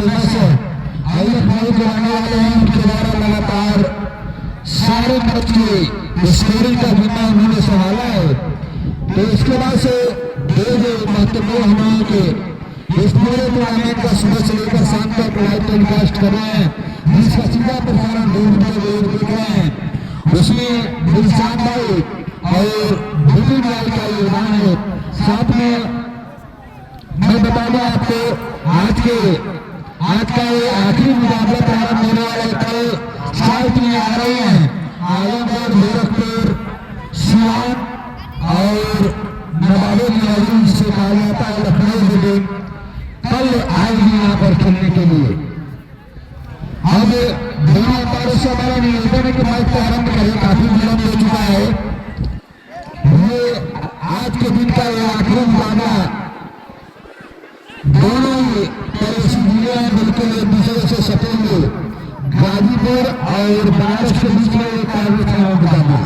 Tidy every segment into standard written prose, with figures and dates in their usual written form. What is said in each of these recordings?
Famous है IFI के आने वाले हैं, उनके द्वारा लगातार सारे मैच की स्कोरिंग का जिम्मा उन्होंने संभाला है। तो इसके बाद से जो महत्वपूर्ण हमारे के इस पूरे टूर्नामेंट का सुबह से लेकर शाम तक लाइव टेलीकास्ट कर रहे हैं, जिसका सीधा प्रसारण देख रहे हैं। उसमें दिलशाद भाई और विपिन भाई का योगदान है। साथ में मैं बता दूं आपको आज का ये आखिरी मुकाबला प्रारंभ होने वाला है। कल 4 टीमें आ रही हैं, आजमगढ़, गोरखपुर, सिवान और नवाबों जिसे कहा जाता है लखनऊ की टीम कल आएगी यहाँ पर खेलने के लिए। अब दोनों अंपायरों से हमारा निवेदन है कि मैच प्रारंभ करें, काफी विलंब हो चुका है। ये आज के दिन का ये आखिरी मुकाबला दोनों ही बिल्कुल एक दूसरे से सटेंगे। गाजीपुर और बनारस के बीच में एक मुकाबला,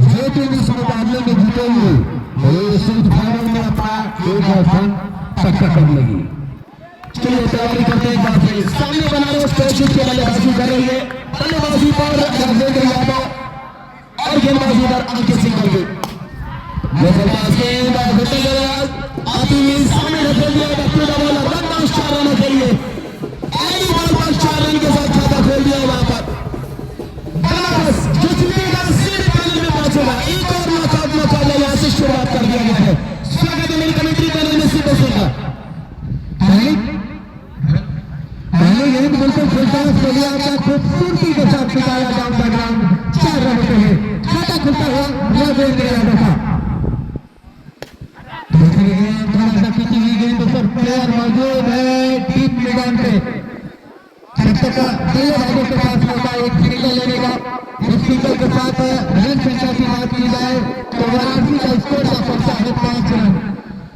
जो टीम इस मुकाबले में जीतेगी वो सेमीफाइनल में अपना एक स्थान पक्का कर लेगी। चलिए तैयारी करते हैं एक बार फिर। सामने बनारस कोशिश के बल्लेबाजी कर रही है, बल्लेबाजी पर राजेंद्र यादव और गेंदबाजी पर अंकित सिंह करके सामने रखे दिया रन 4 रनों के लिए 4 रन के साथ खाता खोल दिया। वहां पर बनारस जो जीतेगा सेमीफाइनल में पहुंचेगा। एक और मुकाबला यहाँ से शुरुआत कर दिया गया है। स्वागत है मेरी कमेंट्री पैनल में सीधे सीधा पहले गेंद बिल्कुल खूबसूरती के साथ निकाला डाउन द ग्राउंड 4 रनों के लिए खाता खुलता हुआ राजेंद्र यादव का। दूसरी गेंद थोड़ा सा खींची हुई गेंद ऊपर प्लेयर मौजूद है डीप मैदान पे। बल्लेबाजों के पास होता है एक सिंगल लेने का। इस सिंगल के साथ रन संख्या की बात की जाए तो वाराणसी का स्कोर का फंसा है 5 रन।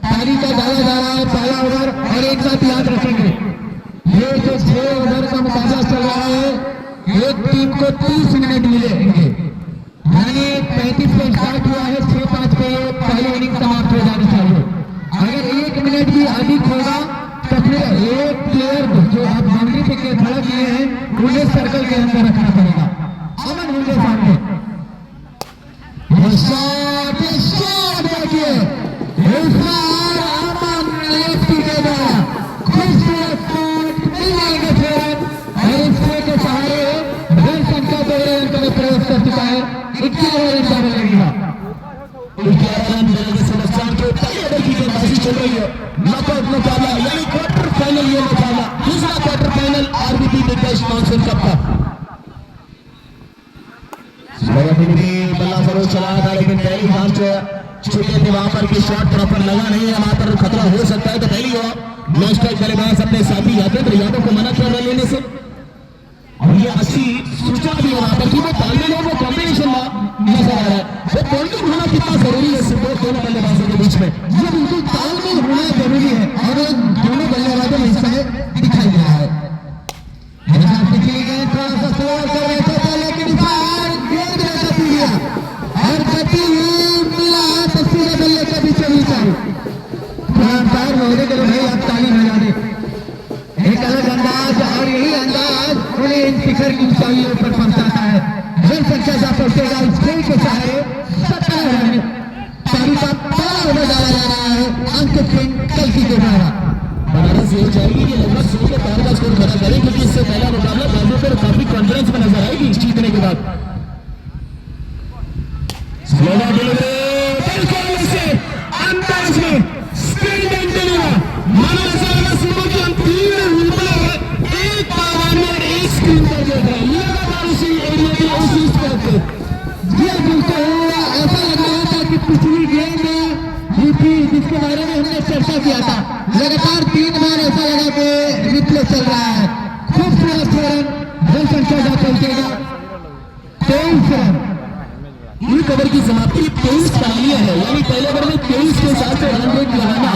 पारी का डाला जा रहा है पहला ओवर और एक साथ याद रखेंगे ये जो 6 ओवर का मुकाबला चल रहा है, एक टीम को 30 मिनट मिलेंगे, यानी 35 पे स्टार्ट हुआ है, 6-5 पे पहले इनिंग समाप्त हो जानी चाहिए। अगर 1 मिनट भी अधिक होगा तो फिर एक प्लेयर जो आप बाउंड्री पे खड़ा किए हैं उन्हें सर्कल के अंदर रखना पड़ेगा। अमन होंगे सामने प्रवेश कर चुका है। 11 रन लगेगा। 11 रन मिलेंगे समस्या के पहले ओवर की गेंदबाजी चल रही है। नॉकआउट मुकाबला यानी क्वार्टर फाइनल ये मुकाबला, दूसरा क्वार्टर फाइनल आरबीटी दिग्गज मानसून कप का। बल्ला जरूर चला था लेकिन पहली बार जो चुके थे वहां पर शॉट प्रॉपर लगा नहीं है, वहां पर खतरा हो सकता है। तो पहली ओवर नॉन स्ट्राइक बल्लेबाज अपने साथी यादव को मना किया रन लेने से और ये अच्छी सूचना भी वहां पर कि वो तालमेल वो कॉम्बिनेशन नजर आ रहा है। वो बॉन्डिंग होना कितना जरूरी है दोनों बल्लेबाजों के बीच में, ये बिल्कुल तालमेल होना जरूरी है और दोनों बल्लेबाजों में इस समय दिखाई दे रहा है। थोड़ा सा सवाल कर रहे थे लेकिन और गति मिला तो सीधे बल्ले के बीच महोदय के भाई आप ताली बजा दे। एक अलग अंदाज और यही अंदाज उन्हें इन शिखर की ऊंचाइयों पर पहुंचाता है। रन संख्या जा पहुंचेगा स्कोर के सहारे 17 रन। पारी का पहला ओवर डाला जा रहा है अंकित सिंह कल की द्वारा। बनारस ये चाहेगी कि लगभग 100 के पार का स्कोर खत्म करे क्योंकि इससे पहला मुकाबला बाजू पर काफी कॉन्फिडेंस में नजर आएगी जीतने के बाद। ऐसा लग रहा था कि पिछली गेंद जिसके बारे में हमने चर्चा किया था, लगातार 3 बार ऐसा लगा कि रिप्ले चल रहा है। खूबसूरत रन संख्या जा पहुंचेगा 23 रन। एक ओवर की समाप्ति 23 पालियां है, यानी पहले ओवर में 23 के साथ रन रेट लगाना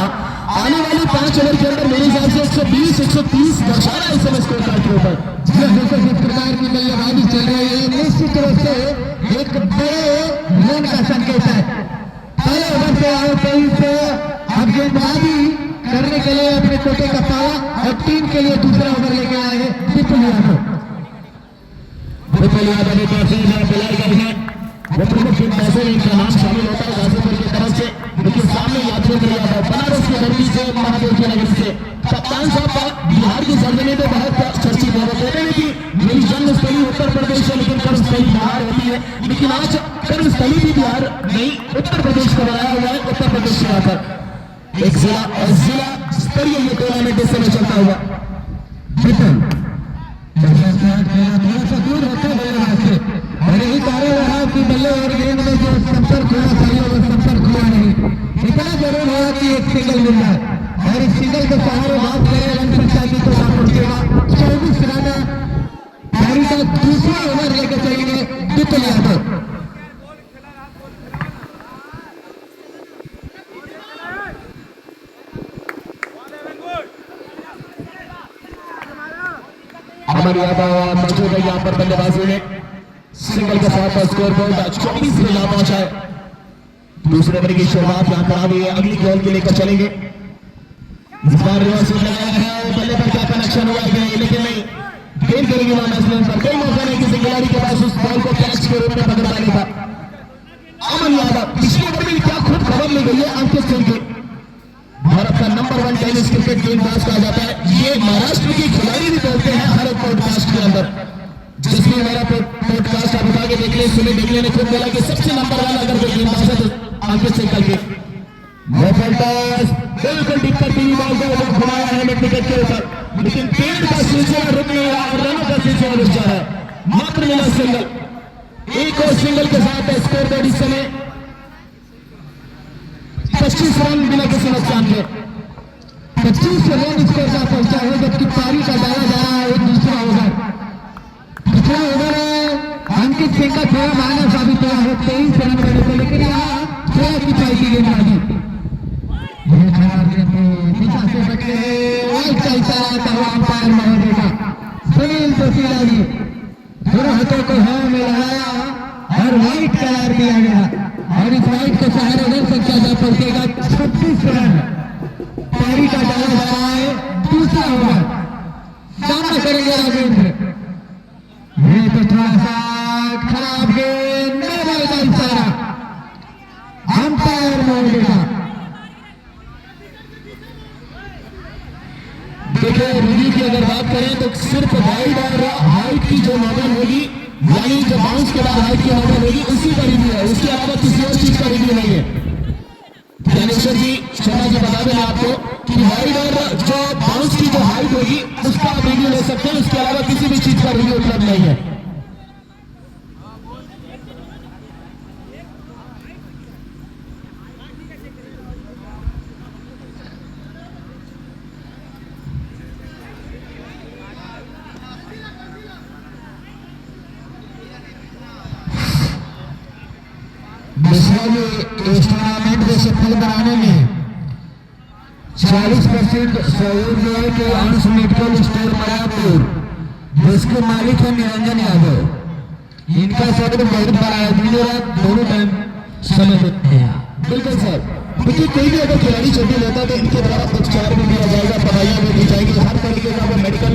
आने वाले 5 ओवर के अंदर मेरे हिसाब से 120-130 दर्शा रहा है इस समय स्कोर कार्ड के ऊपर। जिस प्रकार की बल्लेबाजी चल रही है निश्चित रूप से एक बड़े रन का संकेत है। पहले ओवर से आए 23 से अब गेंदबाजी करने के लिए अपने कोटे का पाला और टीम के लिए दूसरा ओवर लेके आए हैं विपुल यादव। विपुल यादव एक बार फिर बुलाई गई है, वो प्रमुख पैसे में इनका नाम शामिल होता है गाजीपुर की तरफ से, लेकिन सामने यादवेंद्र यादव बनारस की धरती से, महादेव की नगरी से। कप्तान साहब का बिहार की सरजमी तो बहुत चर्चित है, वो कहते हैं कि मेरी जन्मस्थली उत्तर प्रदेश है लेकिन कर्मस्थली बिहार होती है, लेकिन आज कर्मस्थली भी बिहार नहीं उत्तर प्रदेश का बनाया हुआ है। उत्तर प्रदेश से आकर एक जिला स्तरीय ये टूर्नामेंट इस समय चलता हुआ। विपुल थोड़ा सा दूर रखा बल्लेबाज से और यही कारण रहा कि बल्ले और गेंद में जो संपर्क होना चाहिए वो संपर्क हुआ नहीं। इतना जरूर हुआ कि एक सिंगल मिल जाए और इस सिंगल के सहारे बात करें रन संख्या की तो साफ पहुंचेगा 24 रन। पारी का दूसरा ओवर लेकर चलेंगे विपुल यादव। अमर यादव मौजूद है यहाँ पर बल्लेबाजी में, सिंगल के साथ स्कोर बोर्ड 24 पे जा पहुंचा है। दूसरे ओवर की शुरुआत यहाँ करा हुई है, अगली बॉल के लेकर चलेंगे। इस बार रिवर्स लगाया है, बल्ले पर क्या कनेक्शन हुआ है लेकिन नहीं, गेंद करेंगे पर कोई मौका नहीं किसी खिलाड़ी के पास उस बॉल को कैच के रूप में पकड़ पाने का। अमन यादव पिछले ओवर में क्या खूब खबर ली गई है अंकित सिंह की, भारत का नंबर 1 टेनिस क्रिकेट गेंदबाज कहा जाता है। ये महाराष्ट्र के खिलाड़ी भी बोलते हैं हर एक पॉडकास्ट के अंदर, जिसमें मेरा पॉडकास्ट आप उठा के देख लिया, सुने देखने ने खुद बोला कि सबसे नंबर 1 अगर कोई गेंदबाज है तो अंकित सिंह करके बिल्कुल दिक्कत टीवी बॉल को घुमाया है मिड विकेट के ऊपर, लेकिन गेंद का सिलसिला रुक नहीं रहा और रनों का सिलसिला रुक जा रहा है। मात्र मिला सिंगल, एक और सिंगल के साथ स्कोर बोर्ड इस समय 25 रन बिना किसी नुकसान के 25 रन स्कोर का पहुंचा है, जबकि पारी का डाला जा रहा है एक दूसरा ओवर। दूसरा ओवर है अंकित सिंह का थोड़ा महंगा साबित हुआ है 23 रन करने को, लेकिन यहाँ थोड़ा की पाई की गेंदबाजी दिशा से बचे वाइट का इशारा आता हुआ अंपायर महोदय का सुनील जोशीला जी दोनों हाथों को हवा में लगाया और वाइट करार दिया गया और इस वाइट के सहारे रन संख्या जा पहुंचेगा 26 रन। पारी का डाला जा रहा है दूसरा ओवर, सामना करेंगे राजेंद्र। ये तो थोड़ा सा खराब गेंद, मेरा का इशारा अंपायर महोदय का। देखिए रिव्यू की अगर बात करें तो सिर्फ वाइड और हाइट की जो नॉर्मल होगी, यानी जो बाउंस के बाद हाइट की नॉर्मल होगी उसी का रिव्यू है, उसके अलावा किसी और चीज का रिव्यू नहीं है। ज्ञानेश्वर जी शर्मा जी बता दें आपको कि वाइड और जो बाउंस की जो हाइट होगी उसका आप रिव्यू ले सकते हैं, उसके अलावा किसी भी चीज का रिव्यू उपलब्ध नहीं है। इस टूर्नामेंट को सफल बनाने में 40% सहयोग जो है कि अंश मेडिकल स्टोर मरापुर, जिसके मालिक है निरंजन यादव। इनका शब्द बहुत बड़ा है, दिनों रात दोनों टाइम समय देते हैं। बिल्कुल सर, देखिए कोई भी अगर खिलाड़ी छुट्टी लेता है तो इनके द्वारा उपचार भी दिया जाएगा, दवाइयाँ भी दी जाएगी, हर तरीके का वो मेडिकल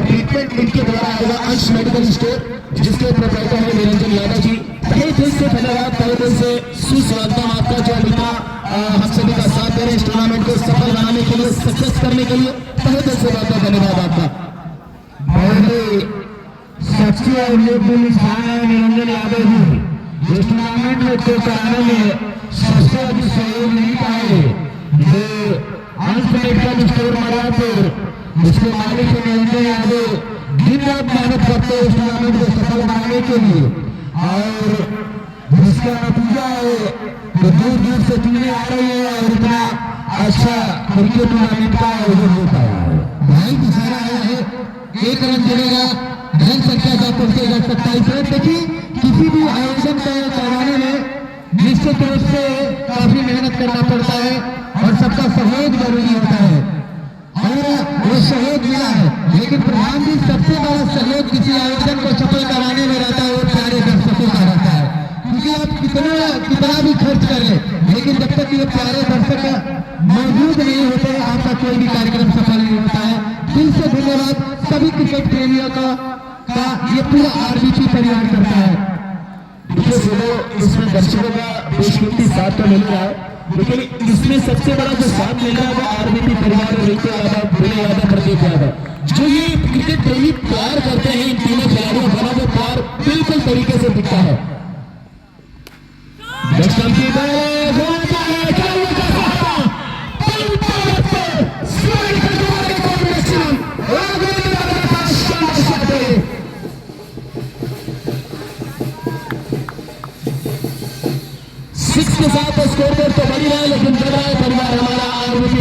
ट्रीटमेंट इनके द्वारा आएगा। अंश मेडिकल स्टोर जिसके प्रोप्राइटर है निरंजन यादव जी, तहे दिल से धन्यवाद, तहे दिल से सुस्वागतम आपका जो बिना हम सभी का साथ दे रहे हैं इस टूर्नामेंट को सफल बनाने के लिए, सक्सेस करने के लिए, तहे दिल से बहुत बहुत धन्यवाद आपका। सबसे उल्लेखनीय स्थान है निरंजन यादव जी, इस टूर्नामेंट को कराने में सबसे अधिक सहयोग नहीं पाए, जो अंश मेडिकल स्टोर मरापुर इसके मालिक है निरंजन यादव, दिन रात मेहनत करते हैं इस टूर्नामेंट को सफल बनाने के लिए, और जिसका नतीजा है तो दूर दूर से टीमें आ रही है और इतना अच्छा क्रिकेट टूर्नामेंट का आयोजन होता है। भाई इशारा आया है, एक रन चलेगा, रन संख्या का पहुंचेगा 27 रन। देखिए किसी भी आयोजन को कराने में निश्चित रूप से काफी मेहनत करना पड़ता है और सबका सहयोग जरूरी होता है और वो सहयोग मिला है, लेकिन प्रधान जी सबसे बड़ा सहयोग किसी आयोजन को सफल कराने में रहता है वो प्यारे दर्शकों का रहता है, क्योंकि आप कितना भी खर्च कर ले, लेकिन जब तक कि ये प्यारे दर्शक मौजूद नहीं होते आपका कोई भी कार्यक्रम सफल नहीं होता है। दिल से धन्यवाद सभी क्रिकेट प्रेमियों का ये पूरा आरबीपी परिवार करता है। देखिए सुनो, इसमें दर्शकों का बेशकीमती साथ तो मिल रहा है, लेकिन इसमें सबसे बड़ा जो साथ मिल रहा है वो आरबीपी परिवार और रिंकू यादव, विनय यादव, प्रदीप यादव, जो ये क्रिकेट प्रेमी प्यार करते हैं इन तीनों खिलाड़ियों का, वो प्यार बिल्कुल तरीके से दिखता है। सिक्स के साथ स्कोर बोर्ड तो बढ़ी रहा है, लेकिन बढ़ रहा है परिवार हमारा आरबीपी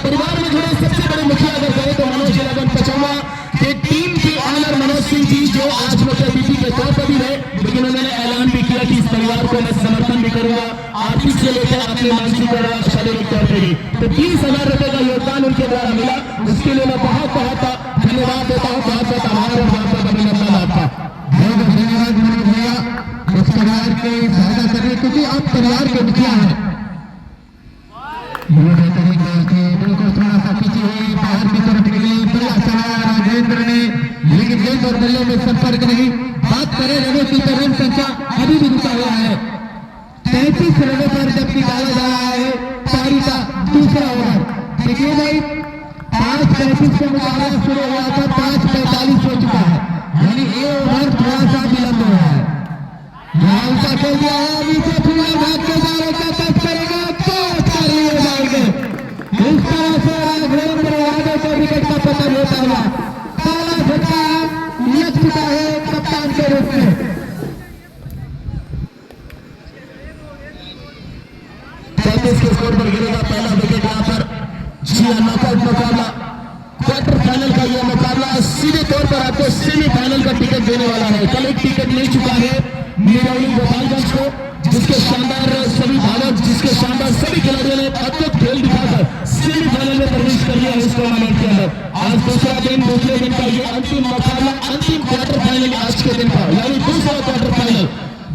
परिवार में जुड़े सबसे बड़े मुखिया अगर कहें तो मनोज लगन पचौवा के टीम के ऑनर मनोज सिंह जी, जो आज मुख्य अतिथि के तौर पर भी रहे, लेकिन उन्होंने ऐलान भी किया कि इस परिवार को मैं समर्थन भी करूंगा आर्थिक से लेकर अपने मानसिक और शारीरिक तौर पर भी। तो 30,000 रुपए का योगदान उनके द्वारा मिला, उसके लिए मैं बहुत बहुत धन्यवाद देता हूँ, बहुत बहुत आभार और बहुत बहुत अभिनंदन आपका। बहुत बहुत धन्यवाद मनोज भैया उस परिवार के सहायता करने, क्योंकि आप परिवार के मुखिया हैं। बिल्कुल थोड़ा सा पीछे हुई, बाहर की तरफ निकली, बल्ला चलाया राजेंद्र ने, लेकिन गेंद और बल्ले में संपर्क नहीं। बात करें रनों की तो रन संख्या अभी भी रुका हुआ है 33 रनों पर, जबकि डाला जा रहा है पारी का दूसरा ओवर। देखिए भाई 5:35 का मुकाबला शुरू हुआ था, 5:45 हो चुका है, यानी ये ओवर थोड़ा सा विलंब हुआ है। का खेल दिया है, नीचे फिल्डर भाग के जा रहे, टच करेगा, कैच कर लिए जाएंगे। इस तरह से राघवेंद्र यादव को विकेट का पतन होता हुआ पहला झटका लग चुका है कप्तान के रूप में। 35 के स्कोर पर गिरेगा पहला विकेट यहाँ पर। जी हाँ, नॉकआउट मुकाबला, क्वार्टर फाइनल का यह मुकाबला सीधे तौर पर आपको सेमीफाइनल का टिकट देने वाला है। कल एक टिकट मिल चुका है मीरौली गोपालगंज को, जिसके शानदार सभी भागक, जिसके शानदार सभी खिलाड़ियों ने अद्भुत खेल दिखाकर सेमीफाइनल में प्रवेश कर लिया है इस टूर्नामेंट के अंदर। आज दूसरा दिन, दूसरे दिन का ये अंतिम मुकाबला, अंतिम क्वार्टर फाइनल आज के दिन का, यानी दूसरा क्वार्टर फाइनल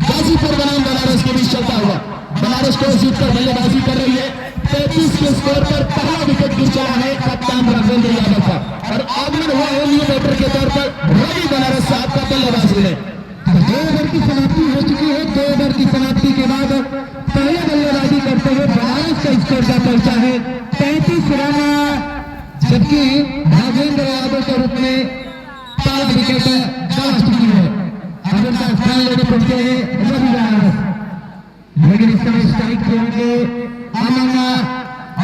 गाजीपुर बनाम बनारस के बीच चलता हुआ। बनारस टॉस जीतकर बल्लेबाजी कर रही है, 33 के स्कोर पर पहला विकेट गिर चला है कप्तान राघवेंद्र यादव का, और आगमन हुआ है न्यू बैटर के तौर पर रवि बनारस साहब का बल्लेबाजी में। 2 ओवर की समाप्ति हो चुकी है। 2 ओवर की समाप्ति के बाद पहले बल्लेबाजी करते हुए बनारस का स्कोर क्या पहुंचा है 35 रन, जबकि राजेंद्र यादव के रूप में पहला विकेट गवा चुकी है। अब उनका स्थान लेने पहुंचे हैं रवि बनारस, लेकिन इस समय स्ट्राइक खेलेंगे अमन,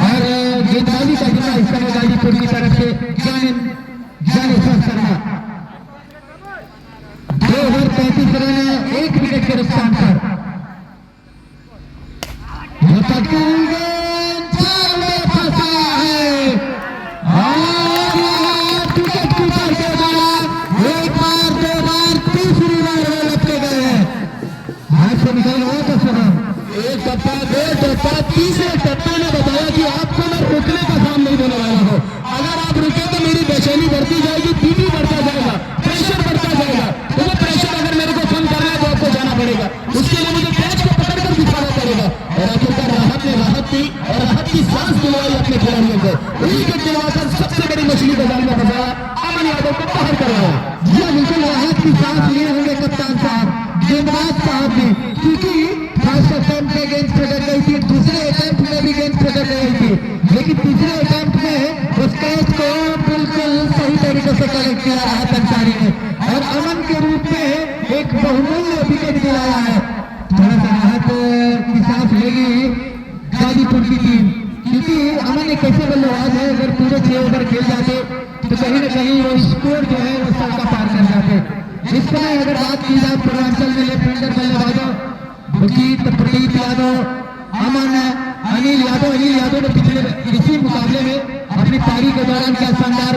और गेंदबाजी का जिम्मा इस समय गाजीपुर की तरफ से Dnyaneshwar Sharma. 2 over 35 run, 1 wicket के नुकसान पर फंसा है, और विकेट कीपर के द्वारा एक बार, 2 बार, तीसरी बार वो लपके गए हैं। हाथ से निकल गया तो सुना एक टप्पा, 2 टप्पा, तीसरे टप्पे ने बताया कि आपको मैं रुकने का काम नहीं देने वाला हूँ। अगर आप रुके तो मेरी बेचैनी बढ़ती जाएगी, बीपी बढ़ता जाएगा, प्रेशर बढ़ता जाएगा। तो वो प्रेशर अगर मेरे को कम करना है तो आपको जाना पड़ेगा, उसके लिए मुझे कैच को पकड़कर दिखाना पड़ेगा। और आखिरकार राहत ने राहत दी और राहत की सांस दिलवाई अपने खिलाड़ियों को, विकेट दिलवाकर सबसे बड़ी मछली को जाल में फंसाया, अमन यादव को बाहर करवाया। यह बिल्कुल राहत की सांस लिए होंगे कप्तान साहब, गेंदबाज साहब भी, क्योंकि फर्स्ट अटेम्प्ट में गेंद प्रकट गई थी, दूसरे अटेम्प्ट में भी गेंद प्रकट गई थी, लेकिन तीसरे अटेम्प्ट में उस कैच को बिल्कुल सही तरीके से कलेक्ट किया राहत अंसारी ने, और अमन के रूप में एक बहुमूल्य विकेट दिलाया है। थोड़ा सा राहत की सांस लेगी गाजीपुर की टीम, क्योंकि अमन एक ऐसे बल्लेबाज है, अगर पूरे 6 ओवर खेल जाते तो कहीं न कहीं वो स्कोर जो है वो 100 का पार कर जाते। इस समय अगर बात की जाए पूर्वांचल में लेफ्ट हैंडर बल्लेबाजों, मुकीत, प्रदीप यादव, अमन, अनिल यादव ने पिछले इसी मुकाबले में अपनी पारी के दौरान क्या शानदार,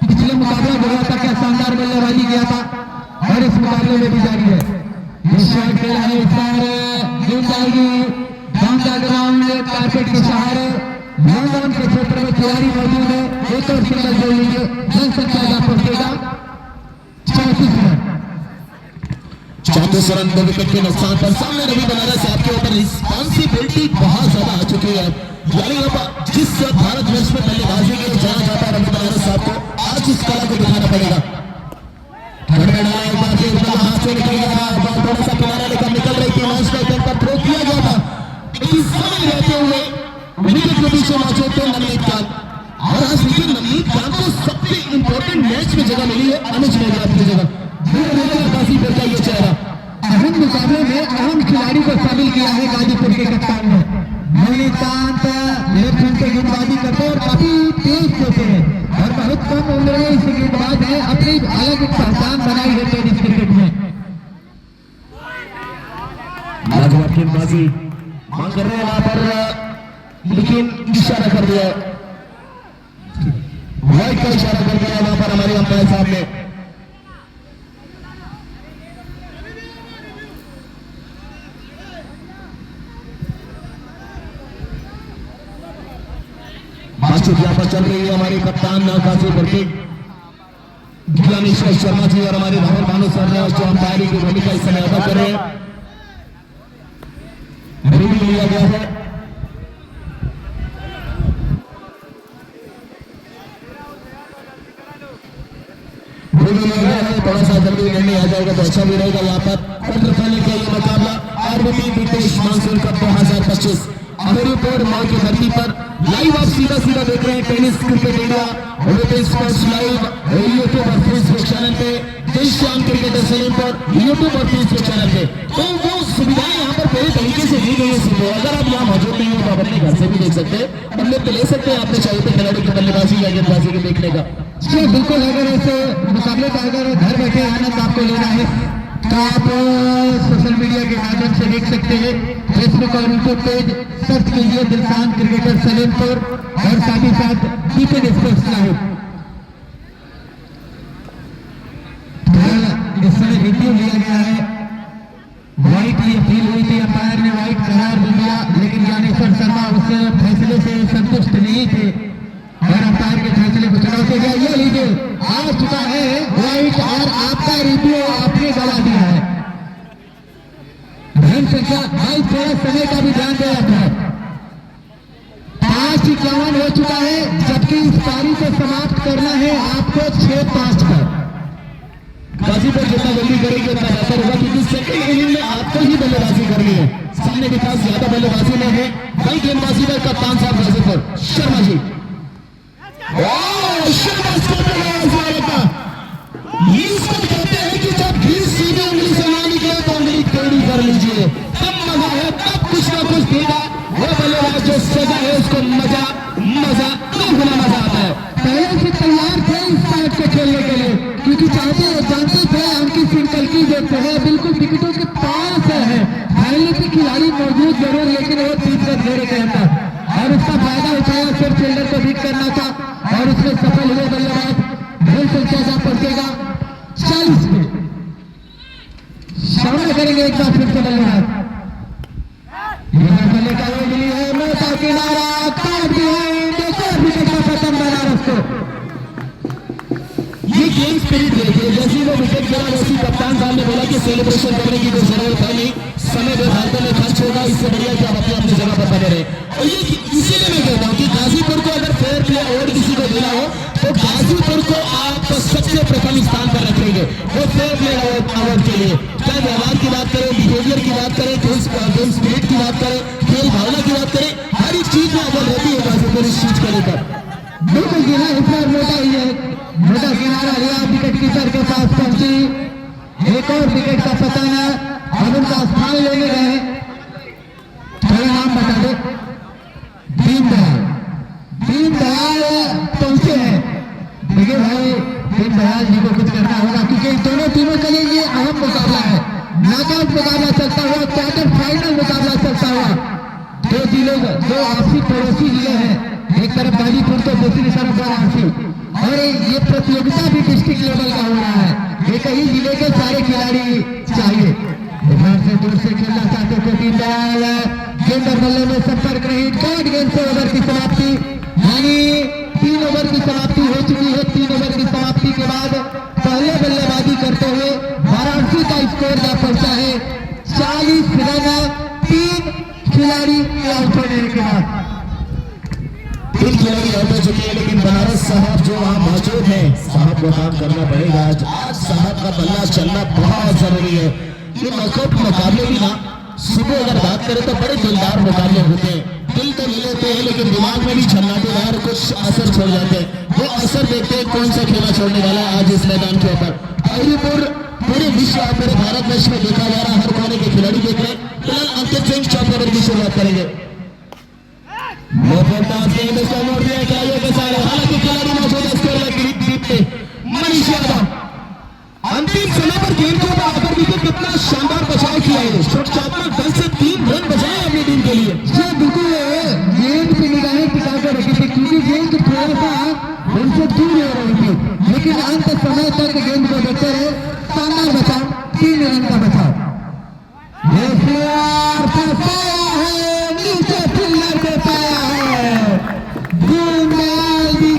पिछले मुकाबला हुआ था क्या शानदार बल्लेबाजी किया था, और इस मुकाबले में भी जारी है। शॉट खेला है, इस बार गेंद जाएगी डाउन द ग्राउंड, कारपेट के सहारे लॉन्डन के क्षेत्र में खिलाड़ी मौजूद है, एक और सिंगल जोड़ लीजिए, जनसंख्या का पहुंचेगा 34 रन। कुछ रन 2 विकेट के नुकसान पर सामने रवि बनारस आपके ऊपर रिस्पॉन्सिबिलिटी बहुत ज्यादा आ चुकी है। यानी अब जिस भारत वर्ष में बल्लेबाजी के लिए जाना जाता है रवि बनारस साहब को आज इस कला को दिखाना पड़ेगा। हाथ से निकल गया था, थोड़ा सा किनारा लेकर निकल रही थी, मैच का एक पर थ्रो किया गया था, लेकिन समय रहते हुए विकेट के पीछे मौजूद थे नवनीत खान। और आज देखिए नवनीत खान को सबसे इंपॉर्टेंट मैच में जगह मिली है अनुज मेघराज की जगह। गाजीपुर का ये चेहरा अहम मुकाबले में अहम खिलाड़ी को शामिल किया है गाजीपुर के कप्तान ने। नवनीत खान लेफ्ट हैंड से गेंदबाजी करते और काफी तेज होते हैं और बहुत कम उम्र में इस गेंदबाज ने अपनी अलग पहचान बनाई है टेनिस क्रिकेट में। लाजवाब गेंदबाजी मांग कर रहे हैं वहां पर, लेकिन इशारा कर दिया, वाइड का इशारा कर दिया वहां पर हमारे अंपायर साहब ने। बातचीत यहाँ पर चल रही है हमारे कप्तान गाजीपुर के ज्ञानेश्वर शर्मा जी और हमारे राहुल भानु सर ने जो अंपायरिंग की भूमिका इस समय अदा कर रहे हैं। रिव्यू लिया गया है, थोड़ा सा जल्दी निर्णय आ जाएगा तो अच्छा भी रहेगा। यहाँ पर क्वार्टर फाइनल का ये मुकाबला आरबीटी ब्रिटिश मानसून कप 2025 अमेरिकोड मॉल की धरती पर लाइव आप सीधा देख रहे हैं tennis cricket India Olympic sports live YouTube और फेसबुक चैनल पे, देशश्याम क्रिकेटर सलीम पर यूट्यूब और फेसबुक चैनल पे। तो वो सुविधाएं यहाँ पर पूरी तरीके से दी गई है। अगर आप यहाँ मौजूद नहीं हो तो आप अपने घर से भी देख सकते हैं, बल्ले पे ले सकते हैं आपने चाहिए तो खिलाड़ी की बल्लेबाजी या गेंदबाजी के देखने का। जी बिल्कुल, अगर ऐसे मुकाबले का अगर घर बैठे आनंद आपको लेना है तो आप सोशल मीडिया के माध्यम से देख सकते हैं। फेसबुक और यूट्यूब पेज सर्च कीजिए दिलसान क्रिकेटर सलेमपुर और साथ ही साथ दीपक स्पोर्ट्स लाइव। इस समय रिव्यू लिया गया है, व्हाइट ये फील हुई थी, अंपायर ने व्हाइट करार दे दिया, लेकिन ज्ञानेश्वर शर्मा उस फैसले से संतुष्ट नहीं थे और अंपायर के फैसले को चुनौती दिया। ये लीजिए आ चुका है व्हाइट और आपका रिव्यू आपने गवा दिया है। धन संख्या भाई थोड़ा समय का भी ध्यान दे रहा है। 5:51 हो चुका है, जबकि इस पारी को समाप्त करना है आपको 6:05 पर। गाजीपुर जितना जल्दी करेंगे उतना बेहतर होगा, क्योंकि सेकंड इनिंग में आपको ही बल्लेबाजी करनी है। सामने के पास ज्यादा बल्लेबाजी में है, वही गेंदबाजी में कप्तान साहब गाजीपुर शर्मा जी। इसको कहते हैं कि जब फिर सीधे उंगली से ना निकले तो उंगली टेढ़ी कर लीजिए, तब मजा है, तब कुछ ना कुछ देगा। वो बल्लेबाज जो सजा है उसको मजा नहीं गुना मजा आता है। पहले से तैयार थे इस मैच को खेलने के लिए, क्योंकि जानते थे अंकित सिंह कलकी जो है बिल्कुल विकेटों के पास है। पहले के खिलाड़ी मौजूद जरूर, लेकिन वो तीसरे घेरे के अंदर और उसका फायदा उठाया, सिर्फ फील्डर को बीट करना था और उसमें सफल हुए बल्लेबाज। ढेर संख्या जा पहुंचेगा 40 पे, सामना करेंगे एक बार फिर से बल्लेबाज। बल्ले का वो मिली है, मोटा किनारा काट दिया, देखो विकेट का खत्म बनारस को। ये गेम स्पिरिट देखिए, जैसे वो विकेट गिरा वैसी कप्तान साहब ने बोला कि सेलिब्रेशन करने की कोई जरूरत है नहीं, समय बेफालतू में खर्च होगा, इससे बढ़िया कि आप अपनी जगह पर बने रहे। और ये इसीलिए मैं कहता हूँ कि गाजीपुर को अगर फेयर प्ले अवार्ड किसी को देना हो तो गाजीपुर को आप सबसे प्रथम स्थान पर रखेंगे वो फेयर प्ले अवार्ड के लिए। चाहे व्यवहार की बात करें, बिहेवियर की बात करें, गेम स्पिरिट की बात करें, खेल भावना की बात करें, हर एक चीज में अव्वल रहती है गाजीपुर इस चीज को लेकर। बिल्कुल जी हाँ, इतना मोटा ही है, मोटा किनारा लिया, विकेट कीपर के पास पहुंची, एक और विकेट का पतन है, अब उनका स्थान लेने गए। थोड़ा नाम बता दो। दीनदयाल पहुंचे हैं। देखिए भाई, दीनदयाल जी को कुछ करना होगा, क्योंकि दोनों टीमों के लिए ये अहम मुकाबला है। नॉकआउट मुकाबला चलता हुआ, क्वार्टर फाइनल मुकाबला चलता हुआ। दो जिले, दो आपसी पड़ोसी जिले हैं, एक तरफ गाजीपुर तो दूसरी तरफ वाराणसी, और ये प्रतियोगिता भी डिस्ट्रिक्ट लेवल का हो रहा है। एक ही जिले के सारे खिलाड़ी चाहिए। इधर से दूर से खेलना चाहते थे दीनदयाल, गेंद और बल्ले में संपर्क नहीं, 3 गेंद से ओवर की समाप्ति, यानी 3 ओवर की समाप्ति हो चुकी है। 3 ओवर की समाप्ति के बाद पहले बल्लेबाजी करते हुए वाराणसी का स्कोर जा पहुंचा है 45 रन, 3 खिलाड़ी आउट होने के बाद। 3 खिलाड़ी आउट हो चुके हैं, लेकिन बनारस साहब जो वहां मौजूद हैं, साहब को काम करना पड़ेगा। आज साहब का बल्ला चलना बहुत जरूरी है। ये नॉकआउट मुकाबले भी ना सुबह अगर बात करें तो बड़े दिलदार मुकाबले होते हैं, दिल तो ले लेते हैं लेकिन दिमाग में भी झन्नाटेदार कुछ असर छोड़ जाते हैं। वो असर देखते हैं कौन सा खेला छोड़ने वाला है आज इस मैदान के ऊपर। पूरे विश्व और पूरे भारत वर्ष में देखा जा रहा है, हर कोने के खिलाड़ी देख रहे हैं। फिलहाल अंकित सिंह चौथे ओवर की शुरुआत करेंगे। हालांकि खिलाड़ी मौजूद है स्कोर मनीष यादव अंतिम समय पर गेंद को आकर भी कितना शानदार बचाव किया है। सकारात्मक ढंग से 3 रन बचाए अपनी टीम के लिए। जी बिल्कुल, गेंद पे निगाहें टिका कर रखी थी क्योंकि गेंद थोड़ा सा उनसे दूर हो रही थी, लेकिन अंत समय तक गेंद को देखते रहे। शानदार बचाव, 3 रन का बचाव। नीचे फिल्डर पे पाया है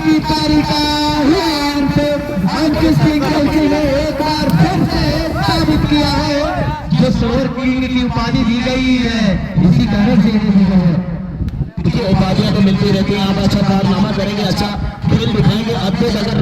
की पारी का अंकित सिंह ने एक बार फिर से साबित किया है जो स्लोअर किंग की उपाधि दी गई है, इसी कारण से दी गई है। देखिए उपाधियां तो मिलती रहती हैं, आप अच्छा कारनामा करेंगे, अच्छा खेल दिखाएंगे, अद्भुत अगर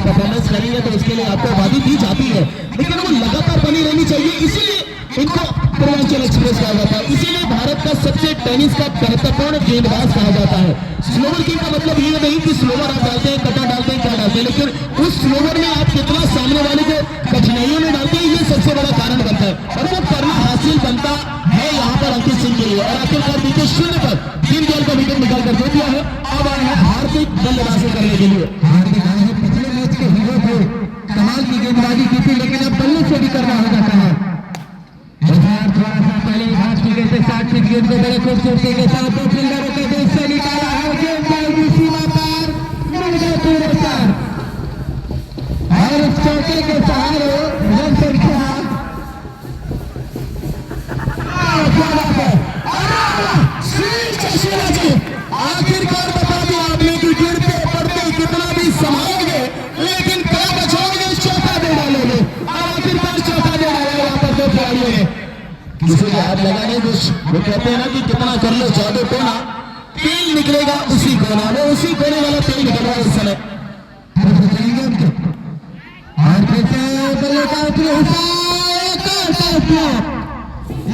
परफॉर्मेंस करेंगे तो उसके लिए आपको उपाधि दी जाती है, लेकिन वो लगातार बनी रहनी चाहिए। इसीलिए इनको पूर्वांचल एक्सप्रेस कहा जाता है, इसीलिए भारत का सबसे टेनिस का महत्वपूर्ण गेंदबाज कहा जाता है। स्लोवर किंग का मतलब ये नहीं कि स्लोवर आप डालते हैं, कटा डालते हैं, क्या डालते हैं, लेकिन उस स्लोवर में आप कितना सामने वाले को कठिनाइयों में डालते हैं, ये सबसे बड़ा कारण बनता है और वो करना हासिल बनता है यहाँ पर अंकित सिंह के लिए। और आखिरकार विकेट 0 पर 3 गेंद का विकेट निकाल कर दे दिया है। अब आए हैं हार्दिक बल्लेबाजी करने के लिए। हार्दिक आए हैं, पिछले मैच के हीरो थे, कमाल की गेंदबाजी की थी, लेकिन अब बल्ले से भी करना होगा कमाल। थोड़ा सा पहले भाग चुके थे, 60 फीट गेंद को बड़े खूबसूरती के साथ दो फील्डरों के बीच से निकाला है, गेंद जाएगी सीमा पार, मिल गए पूरे 4 और इस चौके के सहारे रन संख्या आखिरकार बता दिया आपने कि गिरते पड़ते कितना भी संभालोगे, लेकिन क्या बचाओगे, चौथा दे डालोगे। आखिरकार चौथा दे डाला यहाँ पर 2 खिलाड़ियों ने। किसी के हाथ लगा नहीं कुछ, वो कहते हैं ना कि कितना कर लो जादू कोना, तेल निकलेगा उसी कोना, वो उसी कोने वाला तेल निकल रहा है इस समय। और फिर से बल्ले का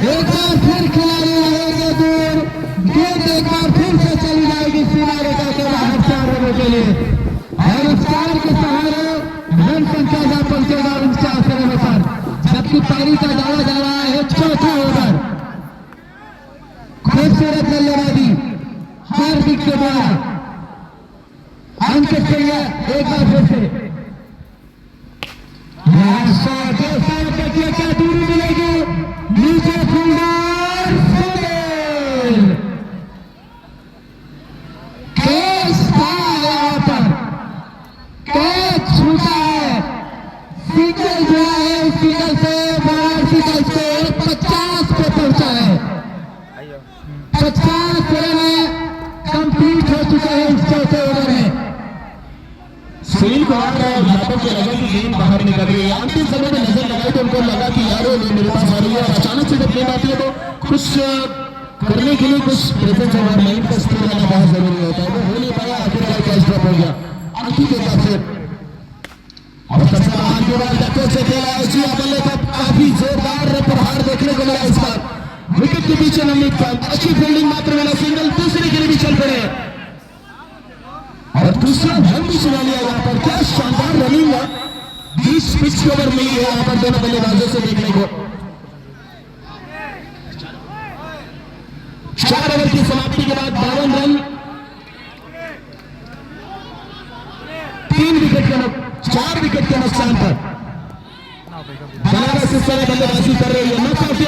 एक बार फिर खिलाड़ी रहेंगे दूर, गेंद एक बार फिर से चली जाएगी सीमा रेखा के बाहर 4 रनों के लिए और इस 4 के सहारे रन संख्या जा पहुंचेगा 49 रनों पर, जबकि पारी का डाला जा रहा है 4था ओवर। खूबसूरत बल्लेबाजी हार्दिक के द्वारा अंकित सिंह एक बार फिर से क्या दूरी मिलेगी, नीचे फील्डर कैच था यहाँ पर, कैच छूटा है, सिंगल जो है सिंगल से वाराणसी का स्कोर 50 पे पहुंचा है। 50 रन कंप्लीट हो चुके हैं इस चौथे ओवर में। सुनील कुमार और यादव के लगा कि गेंद बाहर निकल रही है, अंतिम समय में नजर लगाई तो उनको लगा कि यार वो मेरे पास आ रही है, और अचानक से जब गेंद आती है तो कुछ करने के लिए कुछ प्रेजेंस और माइंड का स्किल रहना बहुत जरूरी होता है, वो हो नहीं पाया, आखिरकार कैच ड्रॉप हो गया। आखिर के बाद फिर और सबसे महान गेंदबाज डक्को से खेला उसी बल्ले का काफी जोरदार प्रहार देखने को मिला इस बार। विकेट के पीछे नवनीत पंत अच्छी फील्डिंग मात्र मिला, सिंगल दूसरे के लिए भी चल पड़े और दूसरा रन भी चुना लिया यहाँ पर। क्या शानदार रनिंग है, 20 पिच के ओवर मिली है यहाँ पर दोनों बल्लेबाजों से देखने को। 4 ओवर की समाप्ति के बाद 52 रन, 4 विकेट के नुकसान पर बनारस इस समय बल्लेबाजी कर रही है।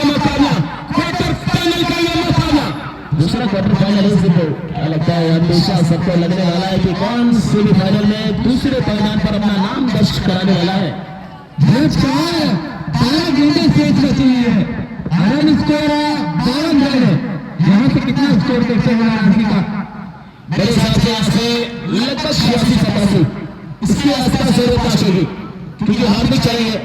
मुकाबला क्वार्टर फाइनल का यह मुकाबला, दूसरा क्वार्टर फाइनल है। क्या लगता है हमेशा सबको लगने वाला है कि कौन सेमीफाइनल में दूसरे पायदान पर अपना नाम दर्ज कराने वाला है। 12 गेंदें शेष बची हुई है, रन स्कोर 52 रन है। यहाँ से कितना स्कोर देखते हैं वाराणसी का? मेरे हिसाब से यहाँ से लगभग 86-87 इसके आसपास जरूर पहुंचेगी, क्योंकि हार्दिक चलेंगे।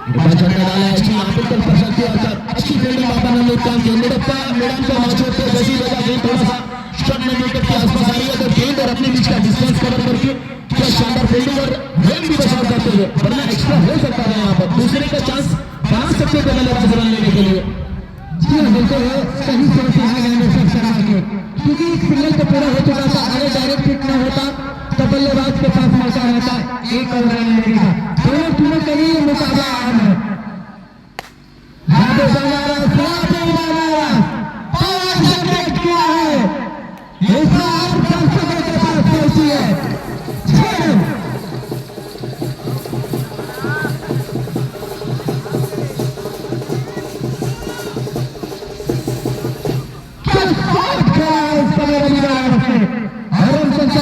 झंडा डाला है अच्छी यहाँ पर प्रशांति आकर अच्छी फील्डिंग वहां पर हमने काम किया मैदान का मौजूद थे जैसी वजह गेंद थोड़ा सा शॉट में विकेट के आसपास आई है तो गेंद और अपने बीच का डिस्टेंस कवर करके क्या शानदार फील्डिंग और रन भी बचाव करते हुए वरना एक्स्ट्रा हो सकता है यहाँ पर दूसरे का चांस बना सकते थे बल्लेबाज रन लेने के लिए। जी हाँ बिल्कुल सही सोच है ज्ञानेश्वर शर्मा के क्योंकि इस सिग्नल तो पूरा हो चुका था अगर डायरेक्ट हिट न होता तो बल्लेबाज के पास मौका रहता एक और रन लेने का दोनों टीमों के लिए मुकाबला आम है। किया है इस बार दर्शकों के पास पहुंची है 6 रन।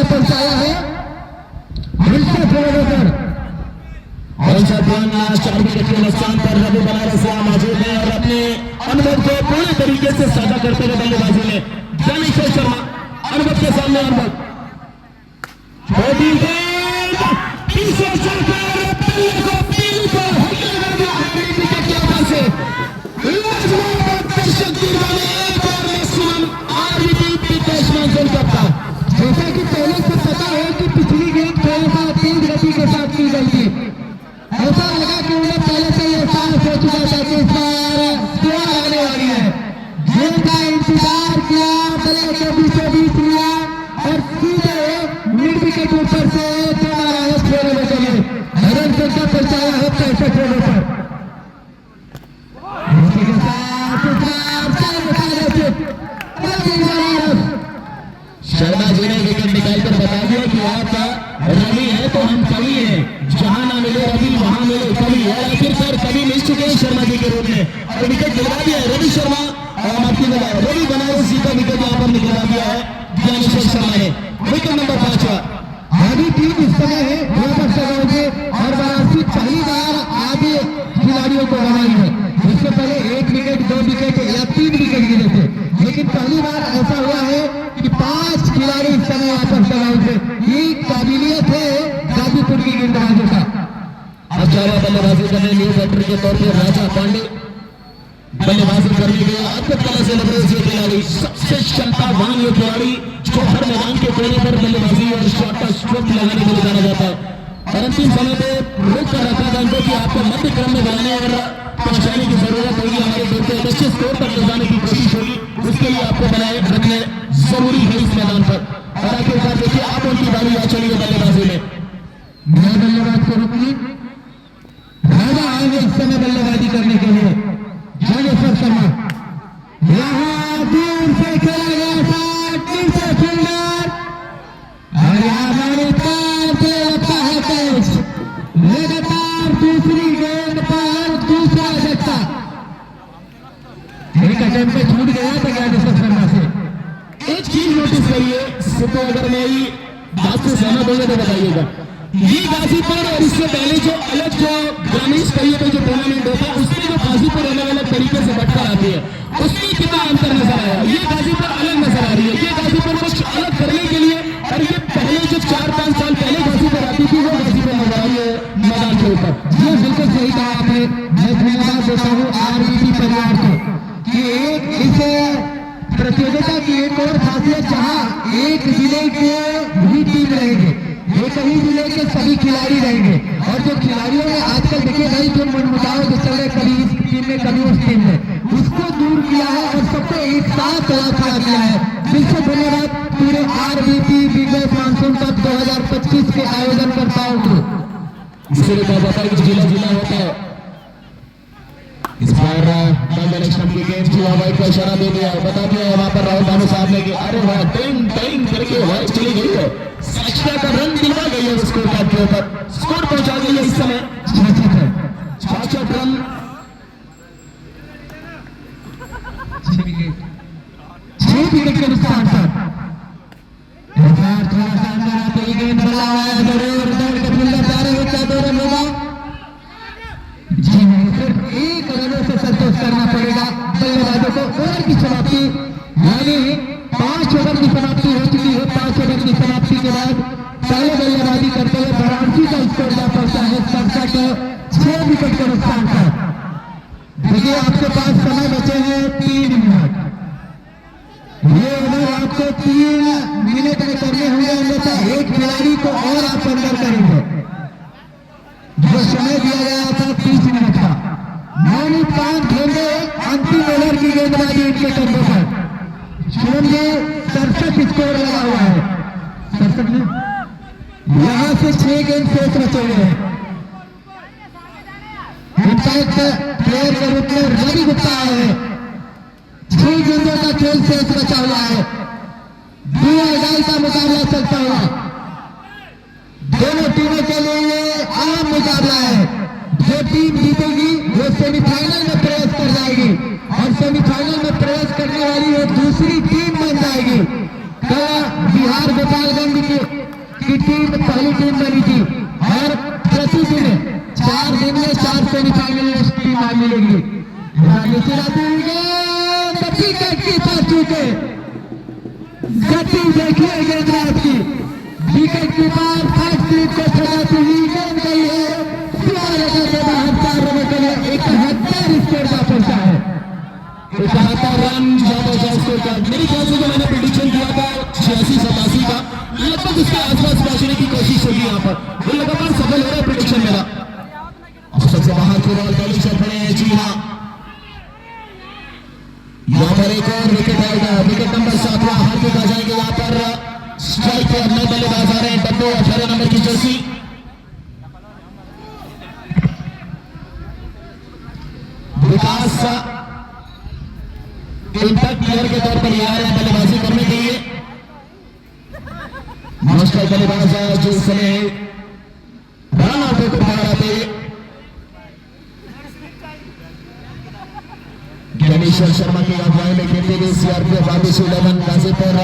पहुंचाया है चार विकेट के नुकसान पर रवि बनारस मौजूद है और अपने अनुभव को पूरे तरीके से साझा करते हुए बल्लेबाजी में ज्ञानेश्वर शर्मा अनुभव के सामने अनुभव जैसा कि पहले से पता है कि पिछली गेंद थोड़ा सा तेज गति के साथ की गई थी ऐसा लगा कि उन्हें पहले से एहसास हो चुका था कि इस बार स्कोर आने वाली है गेंद का इंतजार किया बल्ले के बीचों बीच लिया और सीधे मिड विकेट ऊपर से मारा है छोड़ने के लिए रन संख्या पहुंचाया है 65 रनों पर। शर्मा जी ने विकेट निकालकर बता दिया कि आप रवि है तो हम कवि हैं जहां ना मिले रवि वहां मिले कवि और आखिरकार कवि मिल चुके हैं शर्मा जी के रूप में और विकेट दिलवा दिया है रवि शर्मा और आपकी रवि बनारस जी का विकेट यहाँ पर निकलवा दिया है ज्ञानेश्वर शर्मा ने विकेट नंबर 5 आधी टीम इस समय है और वाराणसी पहली बार आगे खिलाड़ियों को बनाई है इससे पहले 1 विकेट 2 विकेट या 3 विकेट गिरे थे लेकिन पहली बार ऐसा हुआ है कि 5 खिलाड़ी इस समय वापस लगाए थे ये काबिलियत है गाजीपुर की गेंदबाजों का। अब चारा बल्लेबाजी करने न्यू बैटर के तौर पर राजा पांडे बल्लेबाजी करने के अद्भुत तरह से लग रहे खिलाड़ी सबसे क्षमतावान ये खिलाड़ी जो हर मैदान के कोने पर बल्लेबाजी और शॉट का स्ट्रोक लगाने के लिए जाना जाता है परंतु समय पे रोक कर रखा था उनको कि आपको मध्य क्रम में बनाने और पहुंचाने की जरूरत होगी हमारे दौर के अच्छे स्कोर तक ले जाने की कोशिश होगी उसके लिए आपको बनाए रखने जरूरी है इस मैदान पर और आखिरकार देखिए आप उनकी बारी आ चली है बल्लेबाजी में मैं बल्लेबाज को रुकी राजा आएंगे इस समय बल्लेबाजी करने के लिए ज्ञानेश्वर शर्मा यहाँ दूर से खेला गया था तीसरे फील्डर और लगता है कैच लगातार दूसरी गेंद पर दूसरा झटका एक अटेम्प्ट पे छूट गया था ज्ञानेश्वर शर्मा से। एक चीज नोटिस करिए सिद्धू अगर मैं बात से सहमत होंगे तो बताइएगा ये गाजीपुर और इससे पहले जो अलग जो ग्रामीण स्तरीय पे जो टूर्नामेंट होता है उसमें जो गाजीपुर अलग अलग तरीके से बटकर आती है उसमें कितना अंतर नजर आया ये गाजीपुर अलग नजर आ रही है ये गाजीपुर कुछ अलग करने के लिए और ये पहले जो 4-5 साल पहले गाजीपुर आती थी वो गाजीपुर नजर आ रही है मैदान के ऊपर। ये बिल्कुल सही कहा आपने मैं धन्यवाद देता हूँ आरबीपी परिवार को कि एक इस प्रतियोगिता की एक और खासियत जहाँ एक जिले के भी टीम रहेंगे एक ही जिले के सभी खिलाड़ी रहेंगे और जो खिलाड़ियों में आजकल देखिए भाई जो मनमुटाव जो चल रहे कभी इस टीम में कभी उस टीम में उसको दूर किया है और सबको एक साथ खड़ा किया है। बिल्कुल धन्यवाद पूरे आरबीपी बिग मानसून कप 2025 के आयोजनकर्ताओं को। इसलिए कहा जाता है कि जिला होता है इस बार इलेक्शन की गेम की वाइट का इशारा दे दिया बता दिया वहां पर राहुल भानु साहब ने कि अरे वाह टिंग टिंग करके वाइट चली गई है सचिता का रन दिलवा गई है स्कोर कार्ड के ऊपर स्कोर पहुंचा गई है इस समय 66 रन 6 विकेट के नुकसान पर थोड़ा सा अंदर आते ही गेंद बल्ला हुआ है जरूर दौड़ के फील्डर जा रहे हैं क्या 2 रन होगा जी नहीं सिर्फ 1 रनों से संतोष करना पड़ेगा बल्लेबाजों को। ओवर की समाप्ति यानी 5 ओवर की समाप्ति हो चुकी है 5 ओवर की समाप्ति के बाद पहले बल्लेबाजी करते हुए वाराणसी का स्कोर जा पहुंचा है 67 6 विकेट के नुकसान पर। 3 मिनट। ये ओवर आपको 3 मिनट में करने होंगे, अन्यथा एक खिलाड़ी को और आप अंदर करेंगे। जो समय दिया गया था 30 मिनट का, 9.5 गेंदे अंतिम ओवर की गेंदबाजी इनके कंधों पर। शुभम जी 67 स्कोर लगा हुआ है, 67 में यहां से 6 गेंद शेष बचे हुए हैं। इंपैक्ट प्लेयर के रूप में रवि गुप्ता आए हैं। 6 गेंदों का खेल शेष बचा हुआ है। दो अढ़ाई का मुकाबला चलता हुआ, दोनों टीमों के लिए आम मुकाबला है। जो टीम जीतेगी वो सेमीफाइनल में प्रवेश कर जाएगी और सेमीफाइनल में प्रवेश करने वाली वो दूसरी टीम बन जाएगी। कल बिहार गोपालगंज की टीम पहली टीम बनी थी और प्रतिदिन 4 दिन में 4 सेमीफाइनल टीम मिलेगी। गति देखिए गेंदबाज की, विकेट कीपर फर्स्ट स्लिप को चलाती हुई गेंद गई है के बाहर 4 रनों के लिए 71 स्कोर का पहुंचा है। 71 रन ज्यादा स्कोर का। मेरे ख्याल से जो मैंने प्रेडिक्शन दिया था 86-87 का, लगभग उसके आसपास पहुंचने की कोशिश होगी। यहाँ पर वो लगातार सफल हो रहा है प्रेडिक्शन मेरा। और सबसे बाहर की बॉल पहले चल पड़े हैं। जी हाँ, यहाँ पर एक और विकेट आएगा, विकेट नंबर 7 हार्दिक आ जाएंगे। यहाँ पर स्ट्राइक पर नए बल्लेबाज आ रहे हैं, डब्बू 18 नंबर की जर्सी। विकास इंपैक्ट प्लेयर के तौर पर ये आ रहे हैं बल्लेबाजी करने के लिए। मास्टर बल्लेबाज है जो इस समय रन आउट को बाहर आते ज्ञानेश्वर शर्मा की अगुवाई में खेलते हुए सीआरपीएफ आदेश 11 गाजीपुर।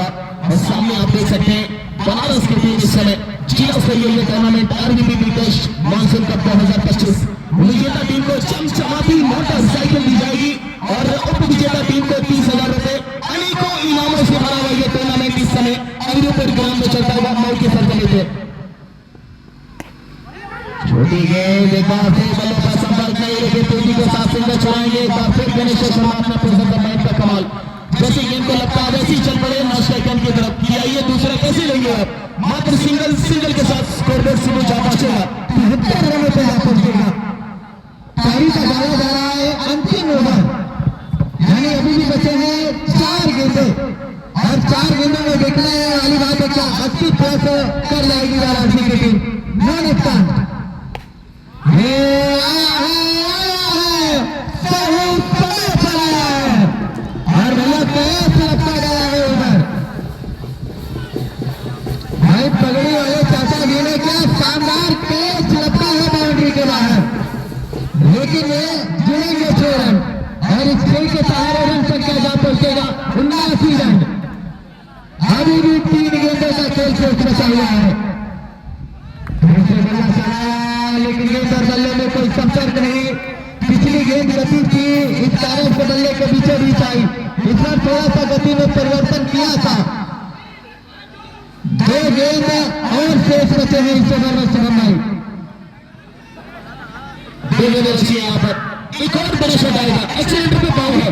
और सामने आप देख सकते हैं बनारस की टीम इस समय जिला स्तरीय tournament RBB test monsoon cup 2025 विजेता टीम को चमचमाती मोटरसाइकिल दी जाएगी और उप विजेता टीम को 30,000 रुपए अनेकों इनामों से भरा हुआ यह टूर्नामेंट इस समय अग्निपुर ग्राउंड में चलता हुआ मऊ के सरजमी पे। छोटी गेंद एक बार फिर बल्ले पर संपर्क नहीं, लेकिन तेजी के साथ सिंगल छुड़ाएंगे। एक बार फिर गणेश शर्मा अपना प्रेजेंट माइंड का कमाल, जैसे गेंद को लगता है वैसे ही चल पड़े नॉस्ट्राइकन की तरफ किया। ये दूसरा कैसे लेंगे आप, मात्र सिंगल के साथ स्कोरबोर्ड से वो जा पहुंचेगा, 73 रनों पे जा पहुंचेगा। पारी का डाला जा रहा है अंतिम ओवर, यानी अभी भी बचे हैं 4 गेंदे और 4 गेंदों में देखने वाली बात है क्या 80 प्लस कर जाएगी वाराणसी की टीम। नॉन स्टैंड सही समय पर आया है और भैया कैसे लगता गया है उधर। भाई पगड़ी वाले चाचा जी ने क्या शानदार कैच लगता है बाउंड्री के बाहर, लेकिन ये जुड़ेंगे 6 रन और इस खेल के सहारे रन संख्या जा पहुंचेगा 79 रन। अभी भी 3 गेंदों का खेल शेष बचा हुआ है। लेकिन गेंद और बल्ले में कोई संपर्क नहीं। पिछली गेंद गति थी, इस कारण से बल्ले के बीचों बीच आई। इस बार थोड़ा सा गति में परिवर्तन किया था। 2 गेंद और शेष बचे हैं इस ओवर में। शुभम भाई 2 गेंदें बची है। यहाँ पर एक और बड़ा शॉट आएगा, एक्सीलेंट पे पावर है,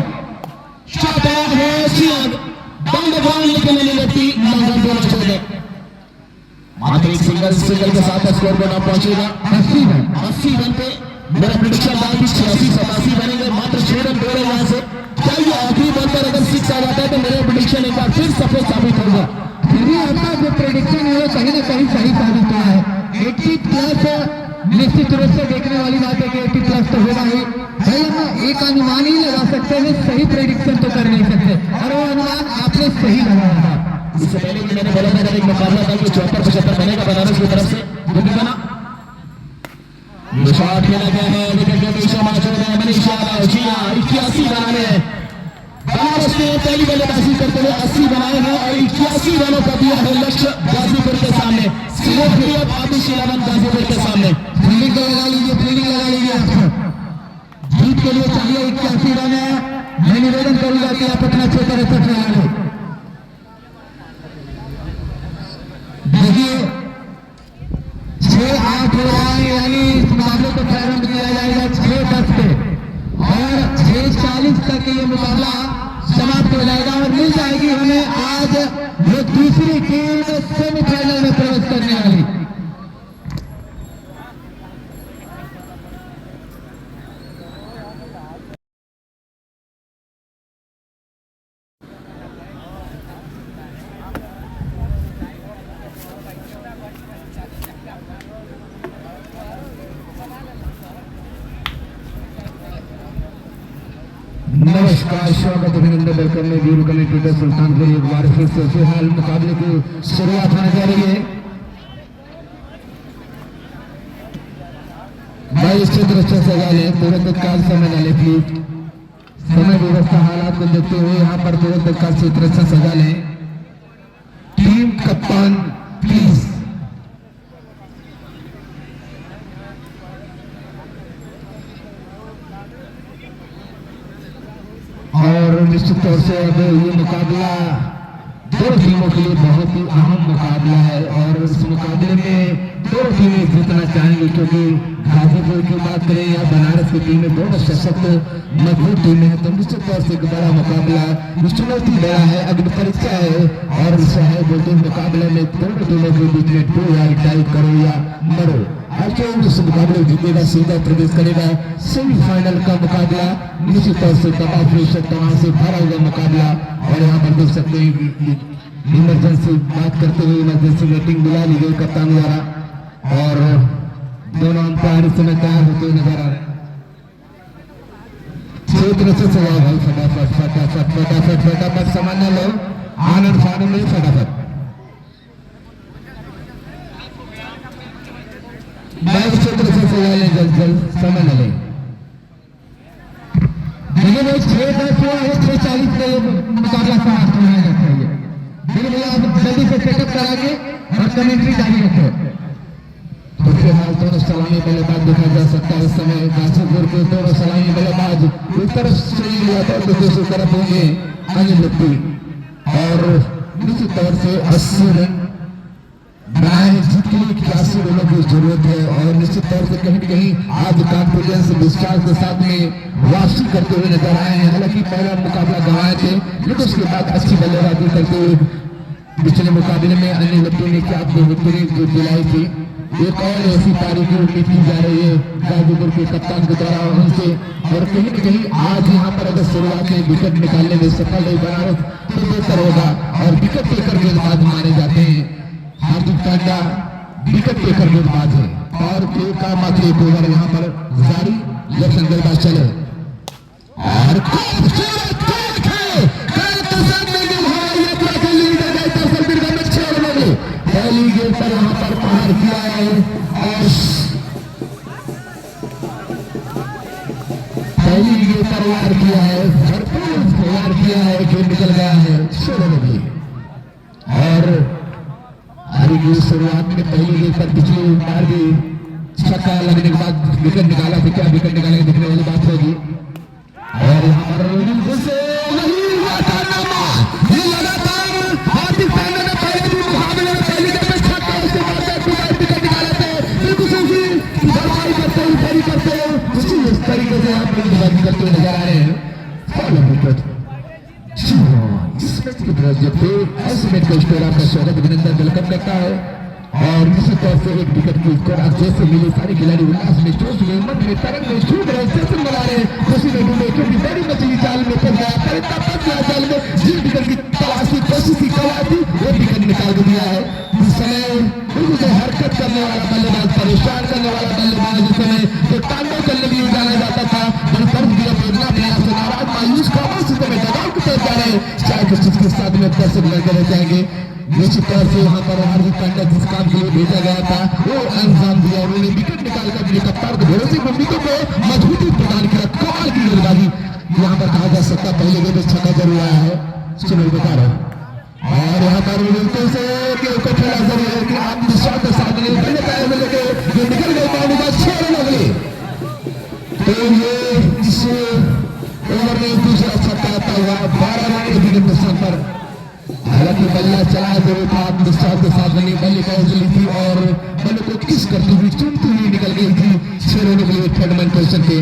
शॉट आया है सियाग डाउन द ग्राउंड, लेकिन नहीं लगती लॉन्ग रन छोड़ दे। मात्र एक सिंगल के साथ स्कोर बोर्ड आप पहुंचेगा 80 रन पे। मेरा प्रेडिक्शन था कि 86-87 बनेंगे, मात्र 6 रन दे रहे यहाँ से। क्या ये आखिरी बॉल पर अगर 6 आ जाता है तो मेरा प्रेडिक्शन एक बार फिर सफल साबित होगा। फिर भी आपका जो प्रेडिक्शन है वो कहीं ना कहीं सही साबित हुआ है। 80 प्लस निश्चित रूप से देखने वाली बात है कि 80 प्लस तो होगा ही। भाई हम एक अनुमान ही लगा सकते हैं, सही प्रेडिक्शन तो कर नहीं सकते और वो अनुमान आपने सही लगाया था। इससे पहले कि मैंने बोला था एक मुकाबला था कि 74-75 बनेगा बनारस की तरफ से, जो भी बना। शॉट खेला गया है, विकेट के पीछे मौजूद है मनीष यादव। जी हाँ, 81 बनाने हैं बनारस ने पहली बल्लेबाजी करते हुए 80 बनाए हैं और 81 रनों का दिया है लक्ष्य गाजीपुर के सामने। आदेश 11 गाजीपुर के सामने। फील्डिंग लगा लीजिए, फील्डिंग लगा लीजिए। आपको जीत के लिए चाहिए 81 रन है। मैं निवेदन करूंगा कि आप अपना क्षेत्र रखते हैं। देखिए 6-8 हो रहा है, यानी इस मुकाबले को प्रारंभ किया जाएगा 6:10 पे और 6:40 तक ये मुकाबला समाप्त हो जाएगा और मिल जाएगी हमें आज वो दूसरी टीम सेमीफाइनल में प्रवेश करने वाली। नमस्कार, स्वागत अभिनंदन वेलकम में वीर कमेंटेटर सुल्तानपुर एक बार फिर से फिलहाल मुकाबले की शुरुआत होने जा रही है। भाई क्षेत्र अच्छा सजा ले, तुरंत तत्काल समय न ले प्लीज। समय व्यवस्था हालात को देखते हुए यहाँ पर तुरंत तत्काल क्षेत्र अच्छा सजा ले। टीम कप्तान प्लीज। और निश्चित तौर से अब ये मुकाबला दो टीमों के लिए बहुत ही अहम मुकाबला है और इस मुकाबले में दो टीमें जीतना चाहेंगे, क्योंकि गाजीपुर की बात करें या बनारस की टीमें दोनों सशक्त मजबूत टीमें हैं। तो निश्चित तौर से एक बड़ा मुकाबला, चुनौती बड़ा है, अग्नि परीक्षा है और है बोलते मुकाबले में दोनों टीमों के बीच में दो या टाई करो या मरो। इस मुकाबले जीतेगा सीधा प्रवेश करेगा सेमीफाइनल का मुकाबला। निश्चित तौर से दबाव प्रेशर तनाव से भरा हुआ मुकाबला। और यहाँ पर देख सकते हैं इमरजेंसी बात करते हुए इमरजेंसी मीटिंग बुला ली गई कप्तान द्वारा और दोनों अंपायर इस समय तैयार होते हुए नजर आ रहे हैं। क्षेत्र से सवाल भाई, फटाफट फटाफट फटाफट फटाफट सामान्य लो, आनंद फानंद में फटाफट क्षेत्र से सवाल है, जल्द जल्द समय न ले। देखिए भाई 6:40 पे मुकाबला समाप्त होना चाहिए। देखिए भैया आप जल्दी से सेटअप करा के और कमेंट्री जारी रखो। तो फिलहाल दोनों सलामी बल्लेबाज देखा जा सकता है। इस समय गाजीपुर के दोनों सलामी बल्लेबाज एक तरफ से तो दूसरी तरफ होंगे अनिल लुप्पी और निश्चित तौर से 80 रन जीत के लिए 81 रनों की जरूरत है। और निश्चित तौर से कहीं न कहीं आज कॉन्फिडेंस विश्वास के साथ में वापसी करते हुए नजर आए हैं। हालांकि पहला मुकाबला गंवाए थे, लेकिन उसके बाद अच्छी बल्लेबाजी करते हुए पिछले मुकाबले में अनिल लुप्पी ने क्या बेहतरीन जो दिलाई थी। एक और ऐसी तारीख की उम्मीद की जा रही है गाजीपुर के कप्तान के द्वारा उनसे। और कहीं न कहीं आज यहाँ पर अगर शुरुआत में विकेट निकालने में सफल रही बनारस तो बेहतर होगा। और विकेट टेकर गेंदबाज माने जाते हैं। हार्दिक पांड्या विकेट टेकर गेंदबाज है और का मात्र एक ओवर यहाँ पर जारी। लेफ्ट गेंदबाज चले और पहली गेंद पर यहाँ पर प्रहार किया है और पहली गेंद पर वार किया है, भरपूर वार किया है, गेंद निकल गया है 16 में। और हरी की शुरुआत में पहली गेंद पर पिछली बार भी छक्का लगने के बाद विकेट निकाला था। क्या विकेट निकालेंगे दिखने वाली बात होगी। और यहाँ पर लगातार हार्दिक पांड्या ने पहले भी मुकाबले में पहली गेंद में छक्का उसके बाद विकेट निकाले थे। बिल्कुल उसी भरपाई करते हुए फेरी करते हुए उसी इस तरीके से यहाँ पर गेंदबाजी करते हुए नजर आ रहे हैं। फॉलो विकेट ऐसे मैच का स्कोर आपका स्वागत अभिनंदन वेलकम करता है। और निश्चित तौर से एक विकेट की स्कोर आज जैसे मिले सारे खिलाड़ी उल्लास में जोश में मन में तरंग में छूट रहे सेशन बना रहे खुशी में डूबे, क्योंकि बड़ी मछली जाल में फंस गया जाल में जिस विकेट की तलाश की कोशिश की कवाई थी वो विकेट निकाल दिया है। इस समय बिल्कुल से हरकत करने वाला बल्लेबाज, परेशान करने वाला बल्लेबाज, इस समय जो तांडव करने के लिए जाना जाता था बड़ी कर्ज दिया प्रेरणा प्रयास से नाराज मायूस का समय दबाव की तरफ जा रहे हैं। चाहे कुछ के साथ में दर्शक लड़के रह जाएंगे। निश्चित तौर से यहाँ पर हार्दिक पांड्या जिस काम के लिए भेजा गया था वो अंजाम दिया। उन्होंने विकेट निकालकर अपने कप्तान को भरोसे उम्मीदों को मजबूती प्रदान किया। कमाल की गेंदबाजी यहाँ पर कहा जा सकता है। पहले गेंद में छक्का जरूर आया है, सुनील बता रहे और यहाँ पर बिल्कुल से खेला जरूर है कि आत्मविश्वास के साथ निकल गए पानी का 6 रन हो गए। तो ये इस ओवर में दूसरा छक्का आता हुआ 12 रन विकेट नुकसान पर। हालांकि बल्ला चला जरूर था, आत्मविश्वास के साथ बल्ले का उछली थी और बल्ले को किस करती हुई चुनती हुई निकल गई थी 6 रनों के लिए थर्ड मैन पोजीशन थे।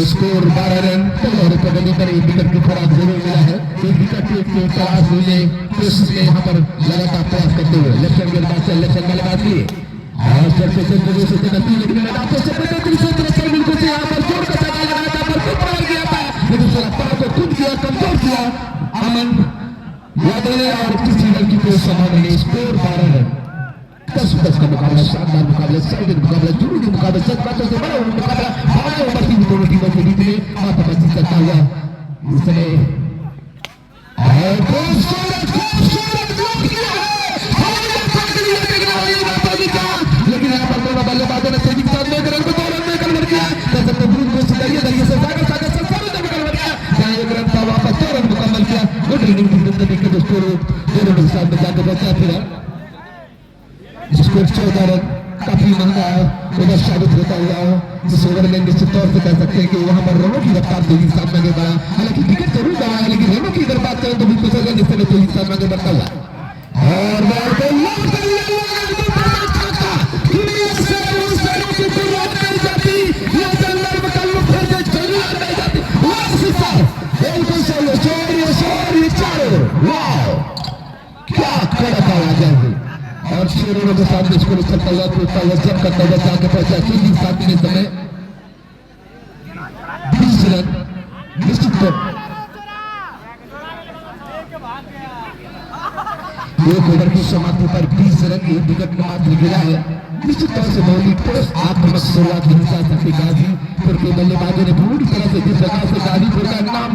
स्कोर 12 रन और पगड़ी पर एक विकेट की खराब जरूर मिला है। एक विकेट की तलाश मिलने कोशिश में यहाँ पर लगातार प्रयास करते हुए लेफ्ट हैंड गेंदबाज से लेफ्ट हैंड बल्लेबाज की और जब से लेकिन मैदान से बिल्कुल से यहाँ पर जोर का छक्का लगाया था पर खुद पकड़ गया था लेकिन पैर को खुद किया कमजोर किया अमन यादव ने और किसी रन की कोई संभावना नहीं। स्कोर 12 रन 10 का मुकाबला शानदार मुकाबला साइड मुकाबला जरूरी मुकाबला सच बातों से बड़ा मुकाबला भावना उमर की दोनों टीमों के बीच में माताबाजी करता हुआ इसने और लेकिन यहाँ पर दोनों बल्लेबाजों ने तेजी के साथ 2 रन को 2 रन में कन्वर्ट किया जैसे दूर को दरिया से सागर सागर से सागर में कन्वर्ट किया जहाँ 1 रन था वापस 2 रन मुकम्मल किया। गुड इनिंग की जिंदगी के दोस्तों दोनों के साथ में जाकर बचा फिर स्कोर 14 रन काफी महंगा उधर साबित होता हुआ इस ओवर में निश्चित तौर से कह सकते हैं कि वहां पर रनों की रफ्तार तेजी के साथ आगे बढ़ा। हालांकि विकेट जरूर बढ़ा है लेकिन रनों की अगर बात करें तो बिल्कुल सही जिस समय तेजी के साथ आगे बढ़ता हुआ और क्या कड़क आवाज है और शेरों के साथ स्कूल चलता हुआ कूदता हुआ जब करता हुआ जाके पहुंचा चीनी साथी ने समय 20 रन निश्चित तौर एक ओवर की समाप्ति पर 20 रन 1 विकेट मात्र गिरा है। निश्चित तौर से बॉलिंग ठोस आक्रामक शुरुआत नहीं कर सकती गाजीपुर के बल्लेबाजों ने पूरी तरह से जिस प्रकार से गाजीपुर का नाम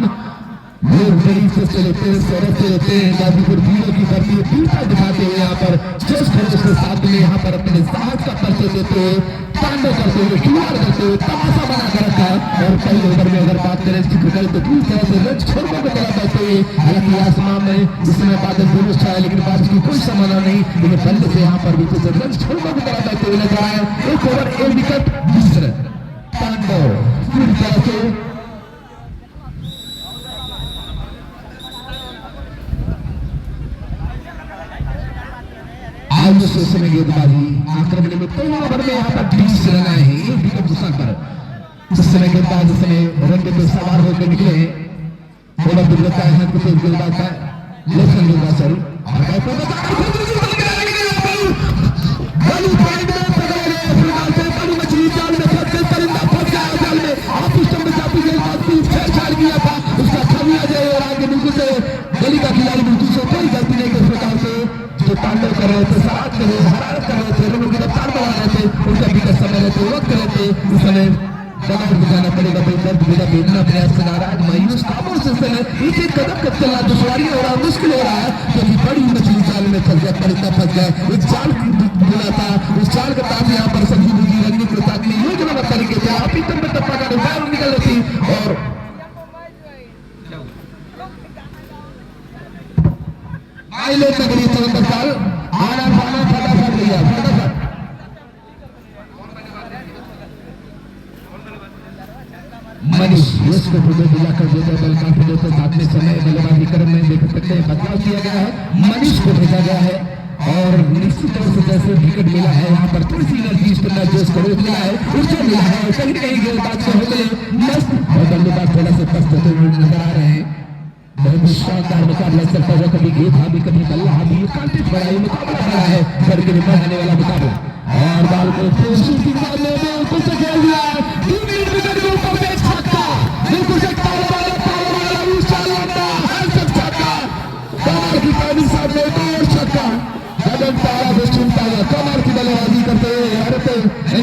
लोग गरीब से लेते हैं सौरभ से लेते हैं गाजीपुर वीरों की भर्ती पीछा दिखाते हुए यहाँ पर जोश खरोश के साथ में यहाँ पर अपने साहस का परिचय देते हुए तांडव करते हुए शुरुआत करते हुए तमाशा बना कर रखा है। और पहले ओवर में अगर बात करें इसकी फिकर तो पूरी तरह से रन छोड़ने को चला करते हुए हालांकि आसमान में इस समय बादल जरूर छाया लेकिन बारिश की कोई संभावना नहीं लेकिन बल्ले से यहाँ पर बिल्कुल से रन छोड़ने को चला करते हुए नजर आए। 1 ओवर 1 विकेट 20 रन तांडव पूरी तरह से से समय गेंदबाजी आक्रमण में 3 ओवर में यहाँ पर 20 रन आए हैं 1 विकेट नुकसान पर। जिस समय गेंदबाज इस समय रन पे सवार होकर निकले हैं थोड़ा दुर्लता है कुछ गेंदबाज का लेफ्ट गेंदबाज सॉरी मछली जाल में परिंदा फंस गया जाल में आप सिस्टम में जाती छेड़छाड़ किया था उसका छविया जाए और आगे बिल्कुल से गली का खिलाड़ी बिल्कुल से कोई गलती नहीं इस प्रकार से जो तांडव कर रहे थे सराहत कर रहे हरारत कर रहे थे रनों की रफ्तार बढ़ा रहे थे उनका विकेट समय रहते वक्त कर रहे थे उस समय दबाव दिखाना पड़ेगा बेदर्द बेटा बेदना प्रयास से नाराज मायूस काबू से समय एक एक कदम कब चलना दुश्वारी हो रहा मुश्किल हो रहा है क्योंकि बड़ी मछली जाल में फंस गया परिंदा फंस गया एक जाल बुला था उस जाल के पास यहाँ पर सब्जी बुजी रंगी प्रसाद की योजना तरीके से आप ही तब टप्पा का बाहर निकल रही थी और आइले नगरी चौंतर साल आना फाना फटाफट लिया फटाफट मनीष इसको खुदे मिलाकर देते बल काफी से साथ में समय बल्लेबाजी क्रम में देख सकते हैं बदलाव किया गया है मनीष को भेजा गया है और निश्चित तौर से जैसे विकेट मिला है यहाँ पर थोड़ी सी एनर्जी इतना जोश खरोश मिला है ऊर्जा मिला है और कहीं कहीं गेंदबाज से होते मस्त और बल्लेबाज थोड़ा से पस्त होते हुए नजर आ रहे हैं। बहुत ही शानदार मुकाबला चलता हुआ कभी गेंद हावी कभी बल्ला हावी कांटे बड़ा ही मुकाबला बड़ा है घर के लिए बढ़ाने वाला मुकाबला और बाल को बिल्कुल से खेल दिया 3 मिनट विकेट के ऊपर में छक्का बिल्कुल से कमर की पानी सामने और छक्का गगन तारा से चुनता हुआ कमर की बल्लेबाजी करते हुए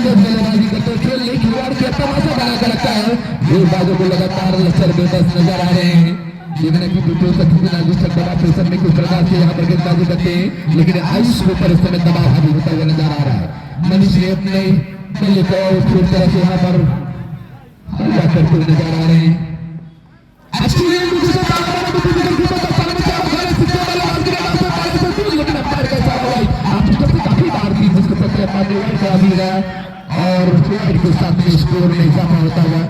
बल्लेबाजी करते हुए खेल नहीं खिलवाड़ के तमाशा बना कर रखा है गेंदबाजों को लगातार लचर बेबस नजर आ रहे हैं लेकिन अभी दूसरों तक दबाव प्रेशर में किस प्रकार से यहाँ पर गेंदबाजी करते हैं लेकिन आयुष के ऊपर इस समय दबाव हावी होता हुआ नजर आ रहा है। मनीष ने अपने बल्ले को पूरी तरह से यहाँ पर हमला करते हुए नजर आ रहे हैं। काफी बार थी जिसको सबसे और के साथ में स्कोर में इजाफा होता हुआ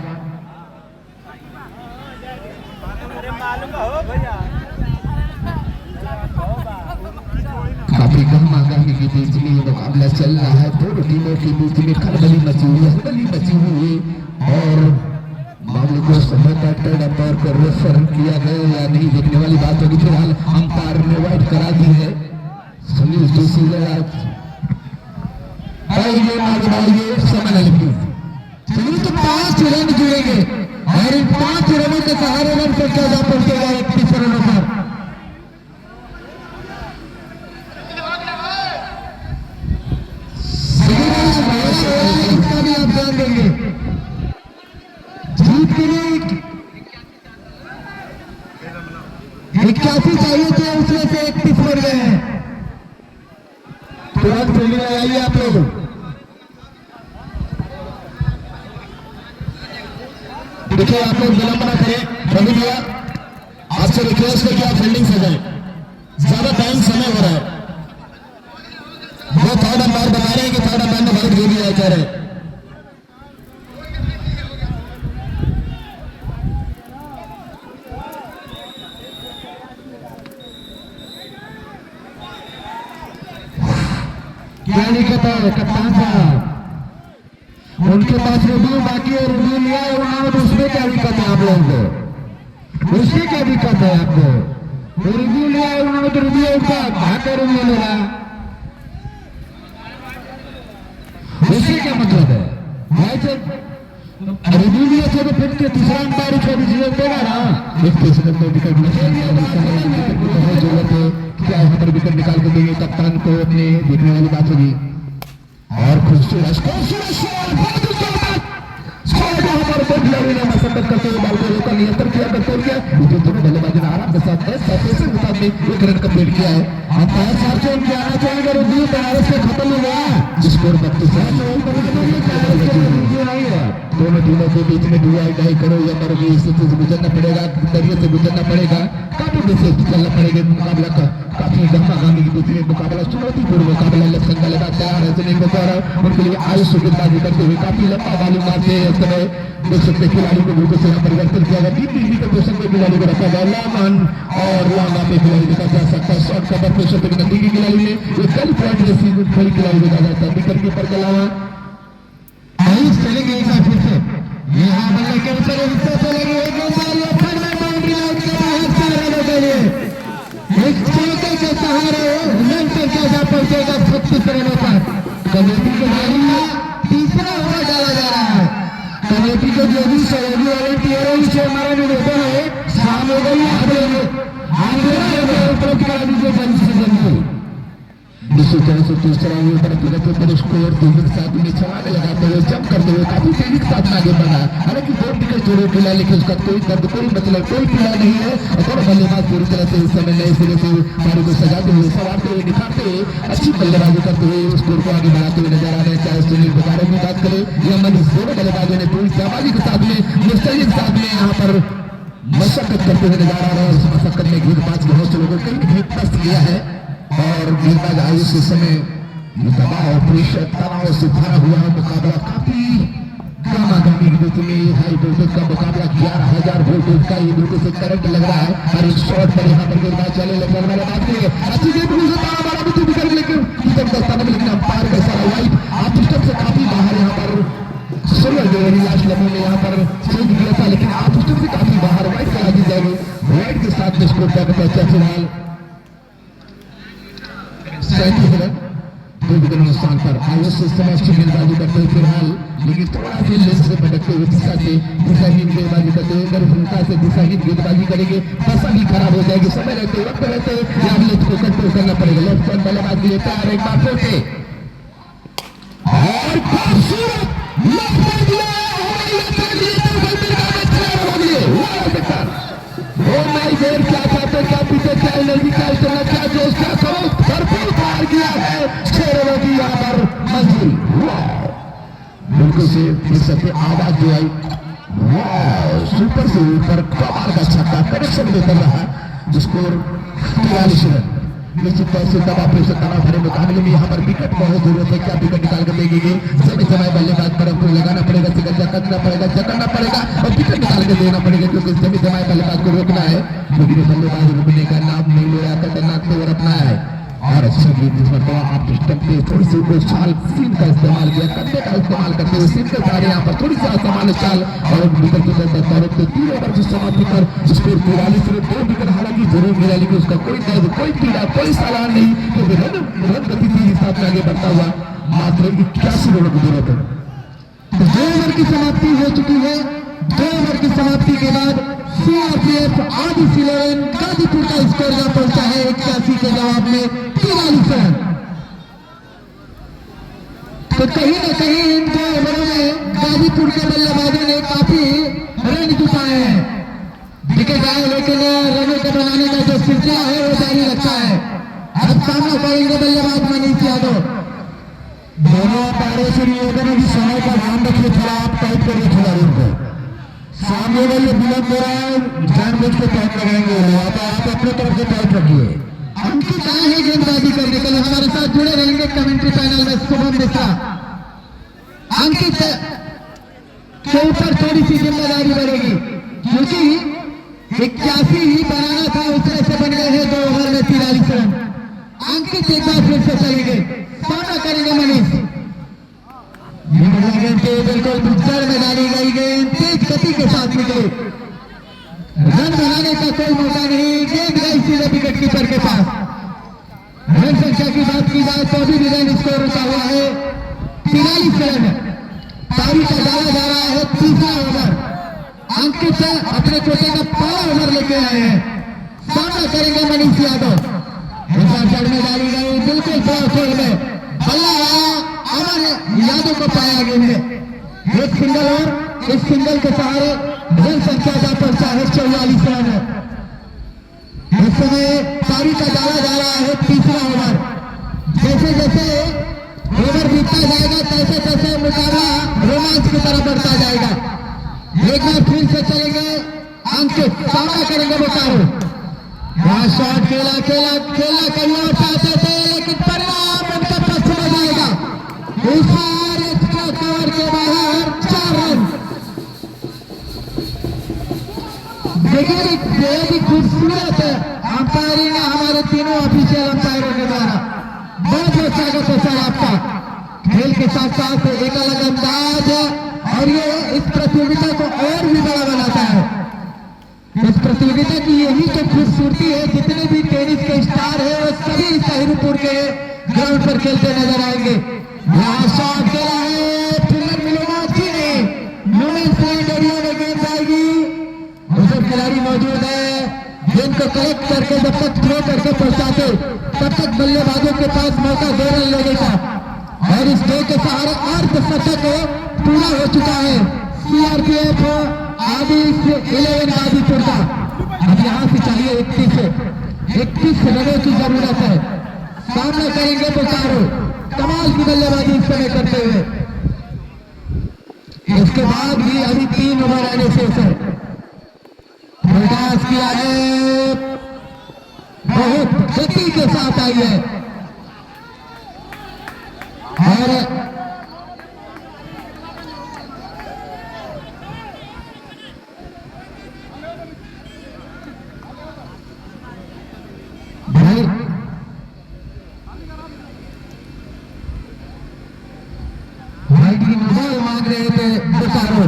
काफी गहमा गहमी के बीच में ये मुकाबला चल रहा है दोनों टीमों के बीच में खलबली मची हुई है और 5 रन जुड़ेंगे और इन 5 रनों के सहारे रन संख्या जा पहुंचेगा 31 रनों पर। इसका भी आप ध्यान देंगे, जीत के लिए 81 चाहिए थे, उसमें से 31 बन गए हैं। तुरंत फील्डिंग लगाइए आप लोग। देखिए आप लोग विलंब ना करें। रवि भैया आपसे रिक्वेस्ट है कि आप फील्डिंग से जाएं, ज्यादा टाइम समय हो रहा है। वो थर्ड अंपायर बता रहे हैं कि थर्ड अंपायर ने बहुत दे दिया है, कह रहे हैं। क्या दिक्कत है कप्तान साहब? उनके पास रिव्यू बाकी है, रिव्यू लिया है उन्होंने, तो उसमें क्या दिक्कत है आप लोगों को? उसमें क्या दिक्कत है आपको? वो रिव्यू लिया है उन्होंने, तो रिव्यू उनका भाकर रिव्यू लेगा, उससे क्या मतलब है? रिव्यू लिया थे तो फिर तीसरा अंपायर को भी जीवन देगा ना। एक तीसरे में विकेट बहुत जरूरत है, क्या यहाँ पर विकेट निकाल के देंगे कप्तान को, अपने देखने वाली बात होगी। और खूबसूरत करते हुए बॉल को नियंत्रण किया करते हुए दोनों बल्लेबाजों ने आराम के साथ एक रन कंप्लीट किया है। अंपायर साहब से उनके आना चाहिए, रिव्यू बनारस से खत्म हो गया, स्कोर 32 दोनों टीमों के बीच में डुआ नहीं करो या मरोगी स्थिति से गुजरना पड़ेगा, दरिया से गुजरना पड़ेगा, काफी देर से चलना पड़ेगा। मुकाबला का काफी गहमा गामी की दूसरी मुकाबला, चुनौतीपूर्ण मुकाबला, लेफ्ट बल्लेबाज तैयार है सुनील बकौर, उनके लिए आयुष गेंदबाजी करते हुए काफी लंबा बालू मारते हैं। इस समय देख सकते खिलाड़ी को बिल्कुल से यहाँ परिवर्तन किया गया, 3 डिग्री के पोषण में खिलाड़ी को रखा गया, लॉन्ग ऑन और लॉन्ग ऑफ पे खिलाड़ी देखा जा सकता है। शॉर्ट कवर पोषण पे नदी की खिलाड़ी ने एक कल पॉइंट जैसी खड़ी खिलाड़ी देखा जाता है। विकेट कीपर के अलावा चलेंगे एक बार फिर से यहाँ बल्ले के ऊपर चलेंगे, एक बाउंड्री लाइन के बाहर 4 रनों के लिए एक चौके के सहारे रन संख्या जा पहुंचेगा 36 रनों पर। कमेटी के जरिए तीसरा ओवर डाला जा रहा है। कमेटी के जो भी सहयोगी वॉलंटियरों से हमारा निवेदन है, शाम हो गई दूसरी तरह से तीसरा ओवर स्कोर 3 के साथ में छलांगे लगाते हुए जंप करते हुए काफी तेजी के साथ आगे बढ़ा। हालांकि 2 विकेट जोड़े पीला, लेकिन उसका कोई दर्द कोई मतलब कोई पीला नहीं है। और बल्लेबाज पूरी तरह से इस समय नए सिरे से पारी को सजाते हुए, संवारते हुए, निखारते हुए, अच्छी बल्लेबाजी करते हुए स्कोर को आगे बढ़ाते हुए नजर आ रहे हैं। चाहे सुनील बकौर की बात करें या मनीष, दोनों बल्लेबाजों ने पूरी जाबाजी के साथ में मुस्तैदी के साथ में यहाँ पर मशक्कत करते हुए नजर आ रहे हैं। उस मशक्कत में गेंदबाज के हौसलों को कहीं भी पस्त किया है और गेंदबाज आयुष इस समय दबाव, प्रेशर, तनाव से भरा हुआ है। मुकाबला काफी गामी की दूसरी में हाई वोल्टेज का मुकाबला, 11,000 वोल्टेज का ये बिल्कुल से करंट लग रहा है। और एक शॉट पर यहाँ पर गेंदबाज चले लगने वाले बात करेंगे, अच्छी गेंद विकेट लेकिन अंपायर का सारा वाइट आप सिस्टम से काफी बाहर यहाँ पर सुनर जो लास्ट लम्हों में यहाँ पर चेंज किया था, लेकिन आप सिस्टम से काफी बाहर वाइट करा दी जाएगी। वाइट के साथ में स्कोर क्या करता है फिलहाल 37 रन, 2 विकेट नुकसान पर आयुष इस समय अच्छी गेंदबाजी करते हुए फिलहाल, लेकिन थोड़ा सी लेंथ से भटकते हुए दिशाहीन गेंदबाजी करते हुए अगर भूमिका से दिशाहीन गेंदबाजी करेंगे फसल भी खराब हो जाएगी। समय रहते वक्त रहते या लेफ्ट को कंट्रोल करना पड़ेगा। लेफ्ट हैंड बल्लेबाज के लिए तैयार एक बार फिर से और खूबसूरत क्या चाहते, क्या पीछे, क्या एनर्जी, क्या स्टेमिना, क्या जोश, क्या करो, भरपूर पार किया है 6 रनों की यहाँ पर मंजिल। बिल्कुल से इस सबसे आवाज जो आई सुपर से ऊपर कमाल का छक्का कनेक्शन में कर रहा है। Score 43 run. निश्चित तौर से दबाव प्रेशर तनाव भरे मुकाबले में यहाँ पर विकेट बहुत जरूरत है। क्या विकेट निकाल कर देंगे, समय समय बल्लेबाज पर हमको लगाना पड़ेगा, सिकंजा करना पड़ेगा, जकड़ना पड़ेगा और विकेट निकाल कर देना पड़ेगा, क्योंकि समय समय बल्लेबाज को रोकना है। लेकिन बल्लेबाज रुकने का नाम नहीं ले रहा, खतरनाक तेवर अपना है। और अच्छा आप सिस्टम पे थोड़ी सी उछाल सीन का इस्तेमाल किया, कंधे का इस्तेमाल करते हुए सीन के सारे यहाँ पर थोड़ी सी असामान्य चाल और विकेट की तरफ 3 ओवर की समाप्ति पर स्कोर 43 रन, 2 विकेट हालांकि जरूर मिला, लेकिन उसका कोई दर्द, कोई पीड़ा, कोई सलाह नहीं, क्योंकि रन गति के हिसाब से आगे बढ़ता हुआ मात्र 81 रनों की जरूरत है। 2 ओवर की समाप्ति हो चुकी है। 2 ओवर की समाप्ति के बाद CRPF आदिश 11 गाजीपुर का स्कोर यहाँ पहुंचा है 81 के जवाब में 43 रन। तो कहीं ना कहीं इन 2 ओवरों में गाजीपुर के बल्लेबाजों ने काफी रन जुटाए हैं। विकेट आए लेकिन रनों को बनाने का जो सिलसिला है वो जारी रखा है। अब सामना करेंगे बल्लेबाज मनीष यादव। दोनों पैरों से निवेदन है कि समय का ध्यान रखिए, थोड़ा आप टाइप करिए खिलाड़ियों को। सामने वाले विलंब हो रहा है, जानबूझ के टाइप लगाएंगे, आप अपने तरफ से टाइप रखिए। अंकित आए हैं गेंदबाजी करने के लिए, हमारे साथ जुड़े रहेंगे कमेंट्री पैनल में शुभम मिश्रा। अंकित के ऊपर थोड़ी सी जिम्मेदारी बढ़ेगी क्योंकि 81 ही बनाना था, उसमें से बन गए हैं 2 ओवर में 43 रन। अंकित एक बार फिर से चलेंगे, सामना करेंगे मनीष। बिल्कुल जड़ में डाली गई गेंद तेज गति के साथ निकली, रन बनाने का कोई मौका नहीं, गेंद गई सीधे विकेट कीपर के पास। रन संख्या की बात की जाए तो अभी भी रन स्कोर रुका हुआ है 43 रन। पारी का डाला जा रहा है 3रा ओवर। अंकित अपने कोटे का पहला ओवर लेके आए हैं, सामना करेंगे मनीष यादव। जड़ में डाली गई बिल्कुल बॉल में बल्ला आया, अमर यादव को पाया गेंद में एक सिंगल और इस सिंगल के सहारे रन संख्या जा पहुंचा है 44 रन। इस समय पारी का डाला जा रहा है 3रा ओवर। जैसे जैसे ओवर बीतता जाएगा तैसे तैसे मुकाबला रोमांच की तरफ बढ़ता जाएगा। एक बार फिर से चलेंगे अंकित, सामना करेंगे बोकारो। यहाँ शॉट खेला खेला खेला करना चाहते थे लेकिन परिणाम उनका पक्ष में जाएगा। इस बार एक्स्ट्रा कवर के बाहर 4 रन। देखिए बेहद ही खूबसूरत अंपायरिंग है हमारे तीनों ऑफिशियल अंपायरों के द्वारा। बहुत बहुत स्वागत है सर आपका। खेल के साथ साथ एक अलग अंदाज और ये इस प्रतियोगिता को और भी बड़ा बनाता है। इस प्रतियोगिता की यही तो खूबसूरती है, जितने भी टेनिस के स्टार है वो सभी साहिबपुर के ग्राउंड पर खेलते नजर आएंगे। यहाँ शॉट खेला है, फिल्डर मिलेगा कि नहीं, नो मैंस लैंड एरिया में गेंद आएगी। उधर खिलाड़ी मौजूद है, गेंद को कलेक्ट करके जब तक थ्रो करके पहुंचाते तब तक बल्लेबाजों के पास मौका 2 रन लेने का। और इस 2 के सहारे अर्धशतक पूरा हो चुका है CRPF आदिश 11 गाजीपुर का। अब यहाँ से चाहिए 31 रनों की जरूरत है। सामना करेंगे बोकारो, कमाल की बल्लेबाजी इस समय करते हुए। इसके बाद भी अभी 3 ओवर आने शेष है। प्रयास किया है, बहुत गति के साथ आई है और भाई की नजर मांग रहे थे बोकारो।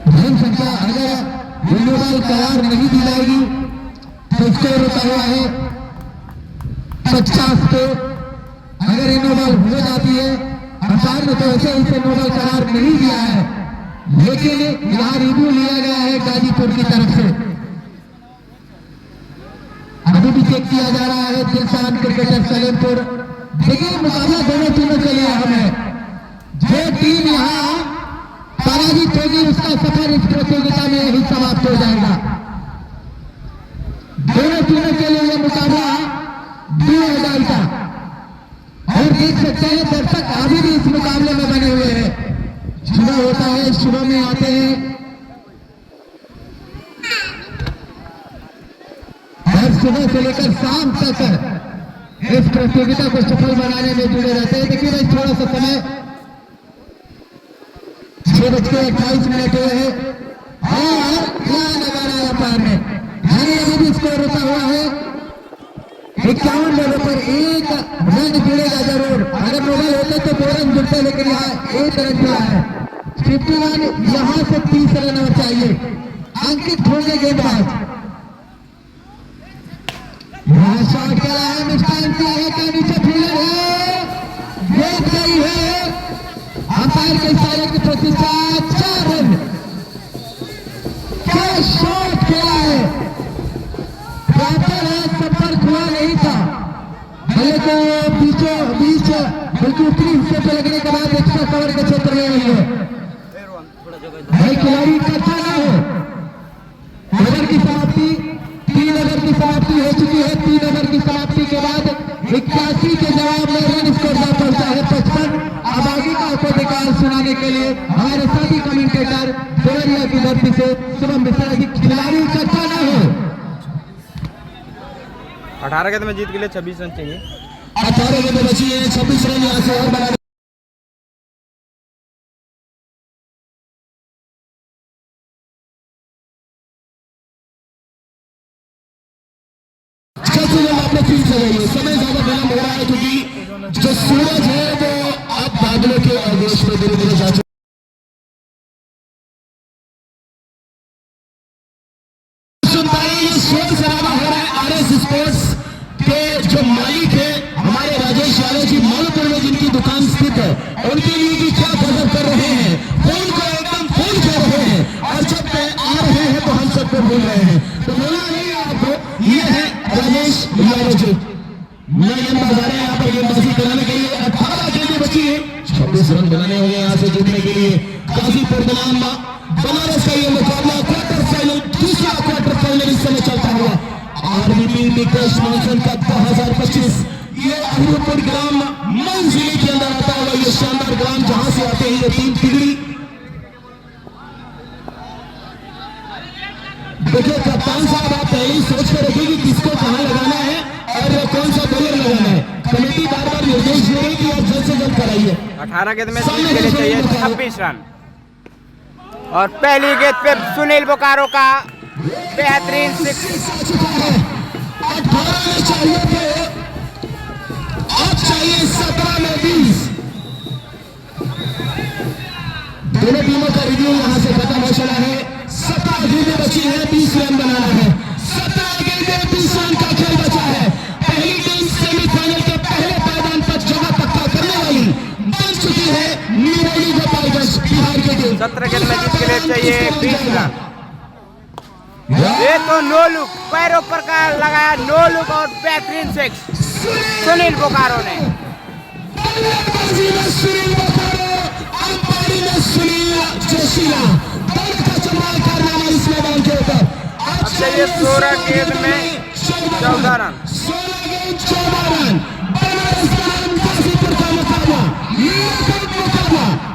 रन संख्या अगर विनोबल करार नहीं दी जाएगी तो स्कोर रुका हुआ है 50 पे। अगर इनोबल हो जाती है अंपायर ने तो ऐसे इसे नोबल करार नहीं दिया है, लेकिन यहाँ रिव्यू लिया गया है गाजीपुर की तरफ से। अभी भी चेक किया जा रहा है दिलशान क्रिकेटर सलेमपुर। देखिए मुकाबला दोनों टीमों के लिए अहम है। जो टीम यहाँ पराजित होगी उसका सफर इस प्रतियोगिता में ही समाप्त हो जाएगा। दोनों टीमों के लिए यह मुकाबला दूर का। और देख सकते हैं दर्शक अभी भी इस मुकाबले में बने हुए हैं। सुबह होता है, सुबह में आते हैं और सुबह से लेकर शाम तक इस प्रतियोगिता को सफल बनाने में जुड़े रहते हैं। देखिए भाई थोड़ा सा समय 6:28 हुए हैं और क्या लगा रहा है अंपायर ने, यानी अभी भी स्कोर रुका हुआ है 51 रनों पर। 1 रन जुड़ेगा जरूर, अगर नोबल होते तो 2 रन जुड़ते, लेकिन यहाँ 1 रन जुड़ा है। 51 यहाँ से 30 रन और चाहिए। अंकित होंगे गेंदबाज। यहाँ शॉट खेला है, मिस्टाइम किया है, नीचे फील्डर है, रोक गई है अंपायर के इशारे की प्रतीक्षा। 4 रन। क्या शॉट खेला है, प्रॉपर है, संपर्क हुआ नहीं था। बल्ले को बीचों बीच बल्कि ऊपरी हिस्से पे लगने के बाद एक्स्ट्रा कवर के क्षेत्र में हुई है। भाई खिलाड़ी कच्चा ना हो। ओवर की समाप्ति 3 ओवर की समाप्ति हो चुकी है। 3 ओवर की समाप्ति के बाद 81 के जवाब में रन स्कोर जा पहुंचा है 55। अब आगे का आपको अधिकार सुनाने के लिए हमारे साथी कमेंटेटर देवरिया की धरती से शुभम मिश्रा जी, खिलाड़ी कच्चा ना हो। 18 गेंद में जीत के लिए 26 रन चाहिए। 18 गेंदें बची है, 26 रन यहाँ से और बना अपने फील्ड से गई है। समय ज्यादा विलंब हो रहा है क्योंकि जो सूरज है वो अब बादलों के आदेश में धीरे धीरे जा चुका है। शोर शराबा हो रहा है आरएस स्पोर्ट्स के जो मालिक है हमारे राजेश यादव जी, मालूपुर में जिनकी दुकान स्थित है, उनके लिए भी क्या गजब कर रहे हैं। फोन को एकदम फोन कर रहे हैं और जब आ रहे हैं तो हम सबको भूल रहे हैं। तो बोला नहीं आपको, ये है राजेश यादव जी। नए गेंदबाज आ रहे हैं यहाँ पर गेंदबाजी कराने के लिए। 18 गेंदें बची है, 26 रन बनाने होंगे यहाँ से जीतने के लिए। गाजीपुर बनाम बनारस का ये मुकाबला क्वार्टर फाइनल, दूसरा क्वार्टर फाइनल इस समय चलता हुआ आरबीबी विकास मॉनसून कप 2025। ये अहिरपुर ग्राम मऊ जिले के अंदर आता हुआ ये शानदार ग्राम, जहां से आते हैं ये 3 तिगड़ी। देखिए कप्तान साहब, आप पहले ही सोच कर रखिए कि किसको कहां लगाना है और कौन सा बॉलर लगाना है। कमेटी बार बार निर्देश दे रही है कि आप जल्द से जल्द कराइए। 18 गेंद में जीत के लिए चाहिए 26 रन। और पहली गेंद पे सुनील बोकारो का बेहतरीन 6 आ चुका है। 18 में चाहिए थे, अब चाहिए 17 में 20। दोनों टीमों का रिव्यू यहां से खत्म हो चला है। 17 गेंदें बची है, 20 रन बनाना है। 17 गेंदें 20 रन का खेल बचा है। पहली टीम सेमीफाइनल के पहले पायदान पर जगह पक्का करने वाली बन चुकी है निरौली गोपालगंज बिहार की टीम। 17 गेंद में जीत के लिए चाहिए 20 रन। ये तो नो लुक पैरों पर का लगाया, नो लुक और बेहतरीन 6 सुनील बोकारो ने। सुनील बोकारो, अंपायरिंग में सुनील जोशीला, दर्द का जमाल कारनामा इस मैदान के ऊपर। अब चाहिए 16 गेंद में 14 रन। 16 गेंद 14 रन। बनारस बनाम गाजीपुर का मुकाबला,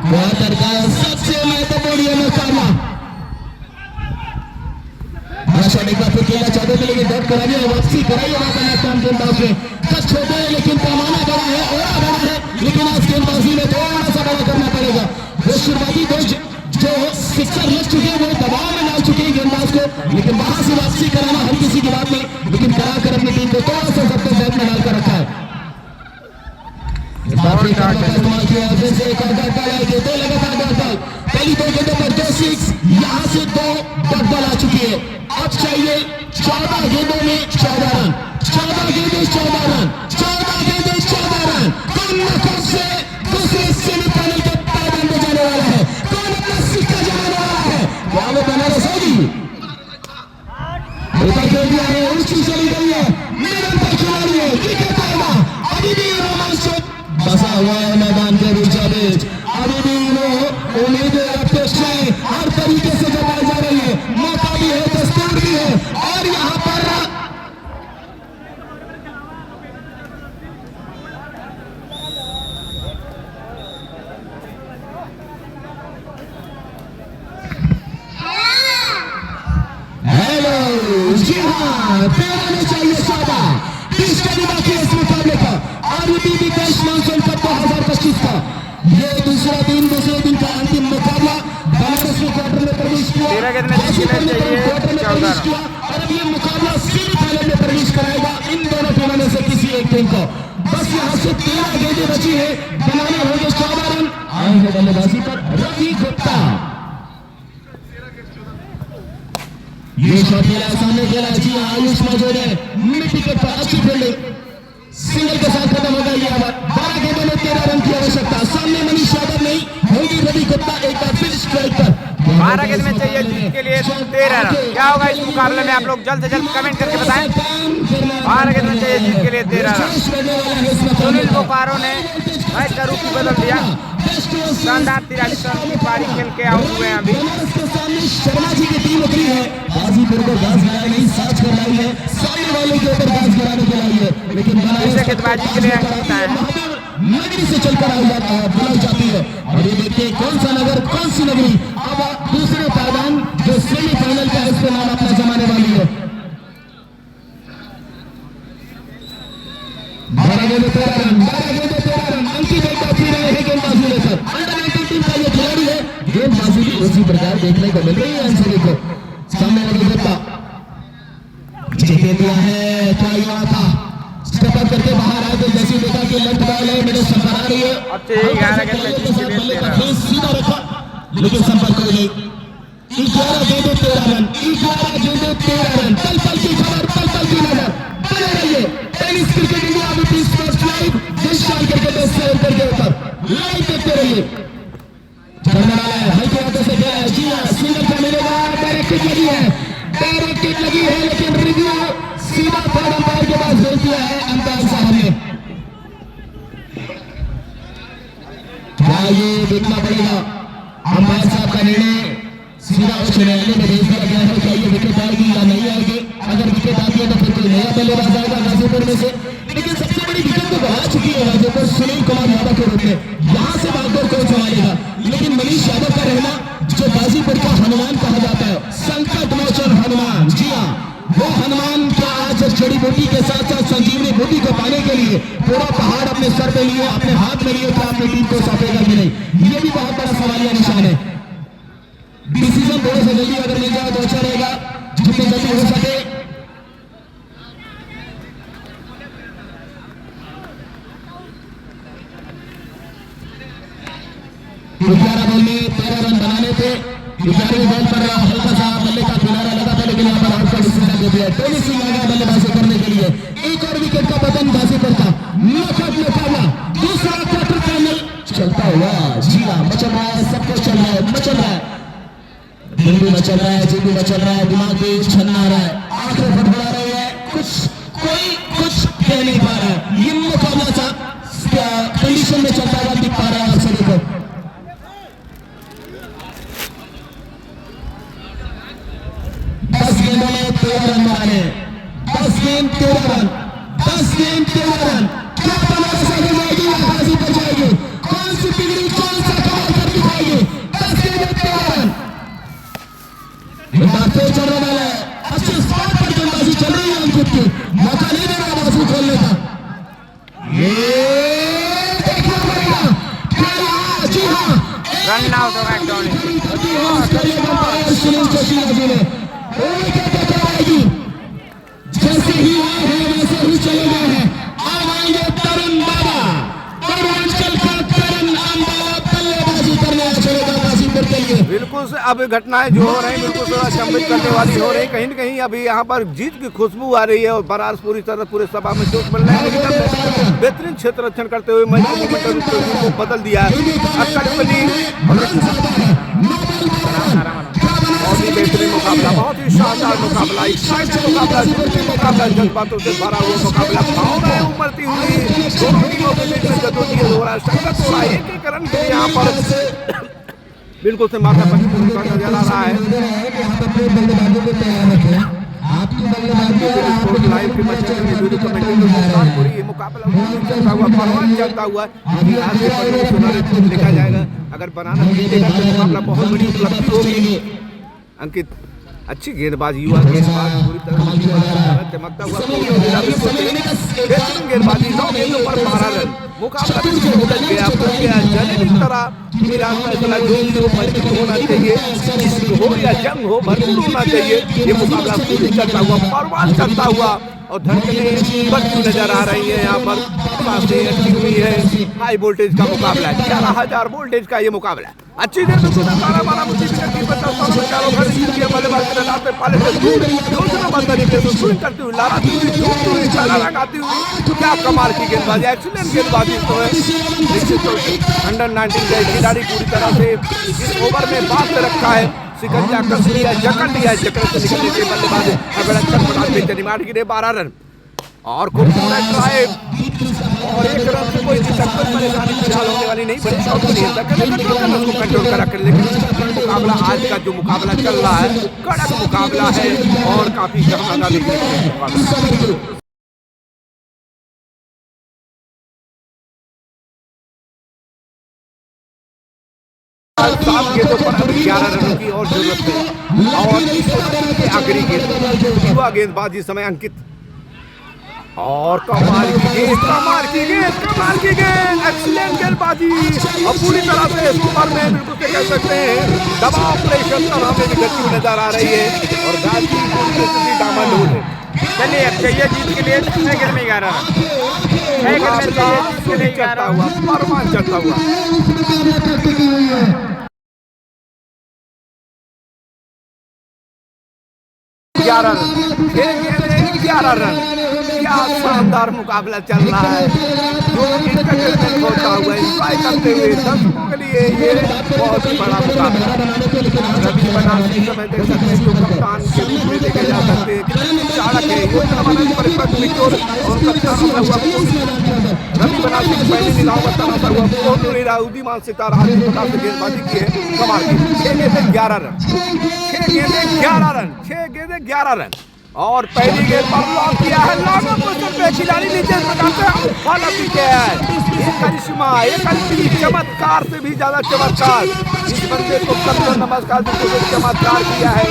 क्वार्टर का सबसे महत्वपूर्ण ये मुकाबला। एक बार फिर खेलना चाहते थे लेकिन डॉट कराइए, वापसी कराइए वहां पर लेफ्ट हैंड गेंदबाज में। कद छोटे हैं लेकिन पैमाना बड़ा है, ओरा बड़ा है, लेकिन आज गेंदबाजी में थोड़ा सा बड़ा करना पड़ेगा। वो शुरुआती दो जो सिक्सर लग चुके हैं वो दबाव में डाल चुके हैं गेंदबाज को, लेकिन वहां से वापसी कराना हर किसी की बात नहीं, लेकिन कराकर अपनी टीम को थोड़ा सा सबको बैट में डालकर रखा है। पहली 2 गेंदों पर 2 6, यहां से 2 डॉट बॉल आ चुकी है। अब चाहिए 14 गेंदों में 14 रन। 14 गेंदें 14 रन, 14 गेंदें 14 रन। कौन नकब से दूसरे सेमीफाइनल के पायदान में जाने वाला है, कौन अपना सिक्का जमाने वाला है? क्या वो बनारस होगी? ऊपर खेल दिया है, ऊंची चली गई है, निरंतर खिलाड़ी है, विकेट आएगा। अभी भी रोमांचक बसा हुआ है मैदान के बीचों बीच। अभी भी वो उम्मीदें, अपेक्षाएं हर तरीके से जताई जा रही है। मौका भी है, दस्तूर भी है, और यहाँ पर हेलो जी हाँ, 13 में चाहिए 14, 20 का भी बाकी है इस मुकाबले का। आरबीबी विकास मॉनसून कप 2025 का ये दूसरे दिन का अंतिम मुकाबला। बनारस ने क्वार्टर में प्रवेश किया, गाजीपुर ने क्वार्टर में प्रवेश किया, और अब ये मुकाबला सेमीफाइनल में प्रवेश कराएगा इन दोनों टीमों में से किसी एक टीम को। बस यहाँ से 13 गेंदें बची है, बनाने होंगे 14 रन। आएंगे बल्लेबाजी पर रवि गुप्ता। ये शॉट खेला, सामने खेला, जी आयुष मौजूद है, मिड विकेट पर अच्छी फील्डिंग, सिंगल के साथ खत्म हो गई। 12 गेंदों में 13 रन की आवश्यकता। सामने मनीष यादव नहीं, होगी रवि गुप्ता एक बार फिर स्ट्राइक पर। 12 गेंद में चाहिए जीत के लिए 13 रन। क्या होगा इस मुकाबले में, आप लोग जल्द से जल्द कमेंट करके बताएं। 12 गेंद में चाहिए जीत के लिए 13 रन। सुनील बोकारो ने मैच का रूप बदल दिया। शानदार 43 रन की पारी खेल के आउट हुए हैं अभी। शर्मा जी की टीम उतरी है, हाजीपुर को घास गिराई नहीं, साच कर लाई है, सामने वाले के ऊपर घास गिराने के लाई है, लेकिन इसे गेंदबाजी के लिए अंकित है। नगरी से चलकर बुलाई जाती है। और ये देखिए कौन सा नगर, कौन सी नगरी अब दूसरे पायदान जो सेमीफाइनल का इस पे नाम अपना जमाने वाली है। 12 गेंद 13 रन, 12 गेंद 13 रन। अंकित एक बार फिर आए हैं गेंदबाजी लेकर। अंडर 19 टीम का ये खिलाड़ी है, गेंदबाजी भी उसी प्रकार देखने को मिल रही है इन सभी को। सामने लगी गुप्ता दिया है, क्या युवा था, स्टेप अप करके बाहर आए तो जैसे देखा कि लेफ्ट बॉल है, मेरे संपर्क आ रही है, सीधा रखा लेकिन संपर्क कोई नहीं। 11 गेंद 13 रन, 11 गेंद 13 रन। पल पल की खबर, पल पल की नजर, बने रहिए tennis cricket India with sports live निशान करके शेयर करके ऊपर लाइव देखते रहिए। चलने वाला है हल्के हाथों से गया है, जी हां, सिंगल का मिलेगा, डायरेक्ट किक लगी है, डायरेक्ट किक लगी है, लेकिन रिव्यू सीधा थर्ड अंपायर के पास भेज दिया है अंपायर साहब ने। क्या ये देखना पड़ेगा अंपायर साहब का निर्णय सीधा उच्च न्यायालय में भेज दिया गया है। क्या ये विकेट आएगी या नहीं आएगी? अगर विकेट आती है तो फिर कोई नया बल्लेबाज आएगा गाजीपुर में से, लेकिन सबसे बड़ी विकेट तो गवा चुकी है गाजीपुर सुनील कुमार यादव के रूप में। यहां से बागडोर कौन संभालेगा? लेकिन मनीष यादव का रहना, जो गाजीपुर का हनुमान कहा जाता है, संकट मोचन हनुमान, जी हाँ, वो हनुमान क्या आज जड़ी बूटी के साथ साथ संजीवनी बूटी को पाने के लिए पूरा पहाड़ अपने सर पे लिए, अपने हाथ में लिए, क्या अपनी टीम को सौंपेगा कि नहीं? ये भी बहुत बड़ा सवालिया निशान है। डिसीजन थोड़े से जल्दी अगर मिल जाए तो अच्छा रहेगा, जितनी जल्दी हो सके। 11 बॉल में 13 रन बनाने थे। 11वीं बॉल पर हल्का सा बल्ले का किनारा लगा था, लेकिन यहाँ पर आउट का डिसीजन दे दिया। टोनी सिंह आएगा बल्लेबाजी करने के लिए। एक और विकेट का पतन गाजीपुर का। नखत मुकाबला, दूसरा क्वार्टर फाइनल चलता हुआ, जी हाँ, मचल रहा है, सब कुछ चल रहा है, मचल रहा है, दिल भी मचल रहा है, जी भी मचल रहा है, दिमाग भी छन्ना रहा है, आंखें फटफड़ा रही है, कोई कुछ कह नहीं पा रहा है। ये मुकाबला सा कंडीशन में चलता हुआ दिख पा रहा है आप सभी को। 10 गेंदों में 13 रन मारे, 10 गेंद 13 रन, 10 गेंद 13 रन। क्या बनारस आगे जाएगी या गाजीपुर जाएगी? कौन सी बिगड़ी, कौन सा कमाल कर दिखाएगी? 10 गेंद 13 रन। फिर चलने वाला है, अच्छे स्पॉट पर गेंदबाजी चल रही है अंकित की, मौका नहीं दे रहा बाजू खोलने का। ये देखना पड़ेगा क्या, जी हाँ, रन आउट होगा टोनी। सुनील जोशी ने जैसे ही आए हैं वैसे ही चले गए हैं। अब आएंगे तरुण बाबा, पूर्वांचल का तरुण बाबा बल्लेबाजी करने चलेगा गाजीपुर के लिए। बिल्कुल से अब घटनाएं जो हो रही बिल्कुल थोड़ा अचंभित करने वाली हो रही। कहीं न कहीं अभी यहाँ पर जीत की खुशबू आ रही है और बरार पूरी तरह पूरे सभा में जोश मिल रहा है, लेकिन बेहतरीन क्षेत्र रक्षण करते हुए मैच को बदल दिया है। बहुत ही बेहतरीन मुकाबला, बहुत ही शानदार मुकाबला, मुकाबला जज्बातों से भरा हुआ मुकाबला, भावनाएं उमड़ती हुई दोनों टीमों के बीच में जद्दोजहद हो रहा है, संघर्ष हो रहा है। एक रन के यहाँ पर बिल्कुल से माथा पर नजर आ रहा है। लाइव के बच्चे मुकाबला चलता हुआ, परवान चलता हुआ देखा जाएगा। अगर बनाना जीतेगा तो मुकाबला बहुत बड़ी उपलब्धि होगी। अंकित अच्छी गेंदबाजी, युवा पूरी तरह चमकता हुआ गेंदबाजी, 9 गेंदों पर 12 रन, मुकाबला बदल गया, इस तरह फैसला जो मजबूत होना चाहिए, हो या जंग हो, भरपूर होना चाहिए। ये मुकाबला पूरी चलता हुआ, परवान चलता हुआ और धड़कनें बढ़ती नजर आ रही है। यहाँ पर सांसें अच्छी हुई है। हाई वोल्टेज का मुकाबला है, 11,000 वोल्टेज का ये मुकाबला है। अच्छी देर में बारह मुझे बल्लेबाज के नजर पे पाले से दूर दूसरा बंद तरीके से स्विंग करती हुई लहराती हुई छक्का लगाती हुई, क्या कमाल की गेंदबाजी, एक्सीलेंट गेंदबाजी। तो अंडर 19 का खिलाड़ी पूरी तरह से इस ओवर में बात रखा है, शिकंजा कस लिया, जकड़ लिया, जकड़ से निकलने के बल्लेबाज अगर अच्छा निमाड़ गिरे 12 रन और खूबसूरत ड्राइव और 1 रन से कोई दिक्कत परेशानी फिलहाल होने वाली नहीं। बड़े शौक नहीं है उसको कंट्रोल करा कर, लेकिन मुकाबला आज का जो मुकाबला चल रहा है कड़क मुकाबला है और काफी जमाना देखने को मुकाबला। सात गेंदों पर 11 रनों की और जरूरत है और इस आखिरी गेंद युवा गेंदबाज इस समय अंकित और कमाल की गेंद, कमाल की गेंद, कमाल की गेंद, एक्सीलेंट गेंदबाजी और पूरी तरह से सुपर में बिल्कुल से कह सकते हैं दबाव प्रेशर तनाव में निकलती हुई नजर आ रही है और बैट की पूरी स्थिति डामाडोल है। चलिए अब चाहिए जीत के लिए 6 गेंद में 11 रन, 6 गेंद में चाहिए जीत के लिए 11 हुआ परमान चढ़ता हुआ 11 रन, 11 रन, क्या शानदार मुकाबला चल रहा है जो इंटरटेनमेंट होता हुआ इंजॉय करते हुए दर्शकों के लिए ये बहुत ही बड़ा मुकाबला। रवि बनारसी समय देख सकते हैं जो कप्तान के रूप में देखे जा सकते हैं, कितने चाणक है परिपक्व किशोर और कप्तान हुआ रवि बनारसी की पहली निगाहों में तनासा हुआ बहुत उदीमान सितारा आज प्रकार से गेंदबाजी की है कमाल की। 6 गेंदें 11 रन, 6 गेंदें 11 रन, 6 गेंदें 11 रन और पहली गेंद पर लॉक किया है, लॉन्ग पोजीशन पे खिलाड़ी नीचे फॉलो किया है। ये करिश्मा, ये कल्पी चमत्कार से भी ज्यादा चमत्कार, इस बंदे को कब नमस्कार चमत्कार किया है।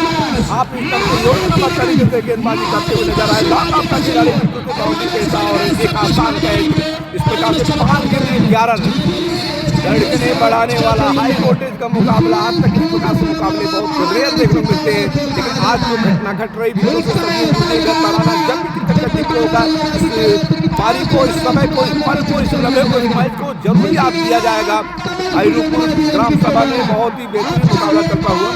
आप इस तरह योजनाबद्ध तरीके से गेंदबाजी करते हुए नजर आए, लॉन्ग ऑफ का खिलाड़ी बिल्कुल बाउंड्री पेशा और एक आसान कैच, इस प्रकार से 5 गेंदें 11 रन। धड़कने बढ़ाने वाला हाई वोल्टेज का मुकाबला, आज तक इस प्रकार से मुकाबले बहुत रेयर देखने को मिलते हैं, लेकिन आज जो घटना घट रही भी तराना जब भी क्रिकेट का जिक्र होगा इस पारी को, इस समय को, इस पल को, इस लम्हे को, इस मैच को जरूर याद किया जाएगा। आईरूपुर ग्राम सभा में बहुत ही बेहतरीन मुकाबला चलता हुआ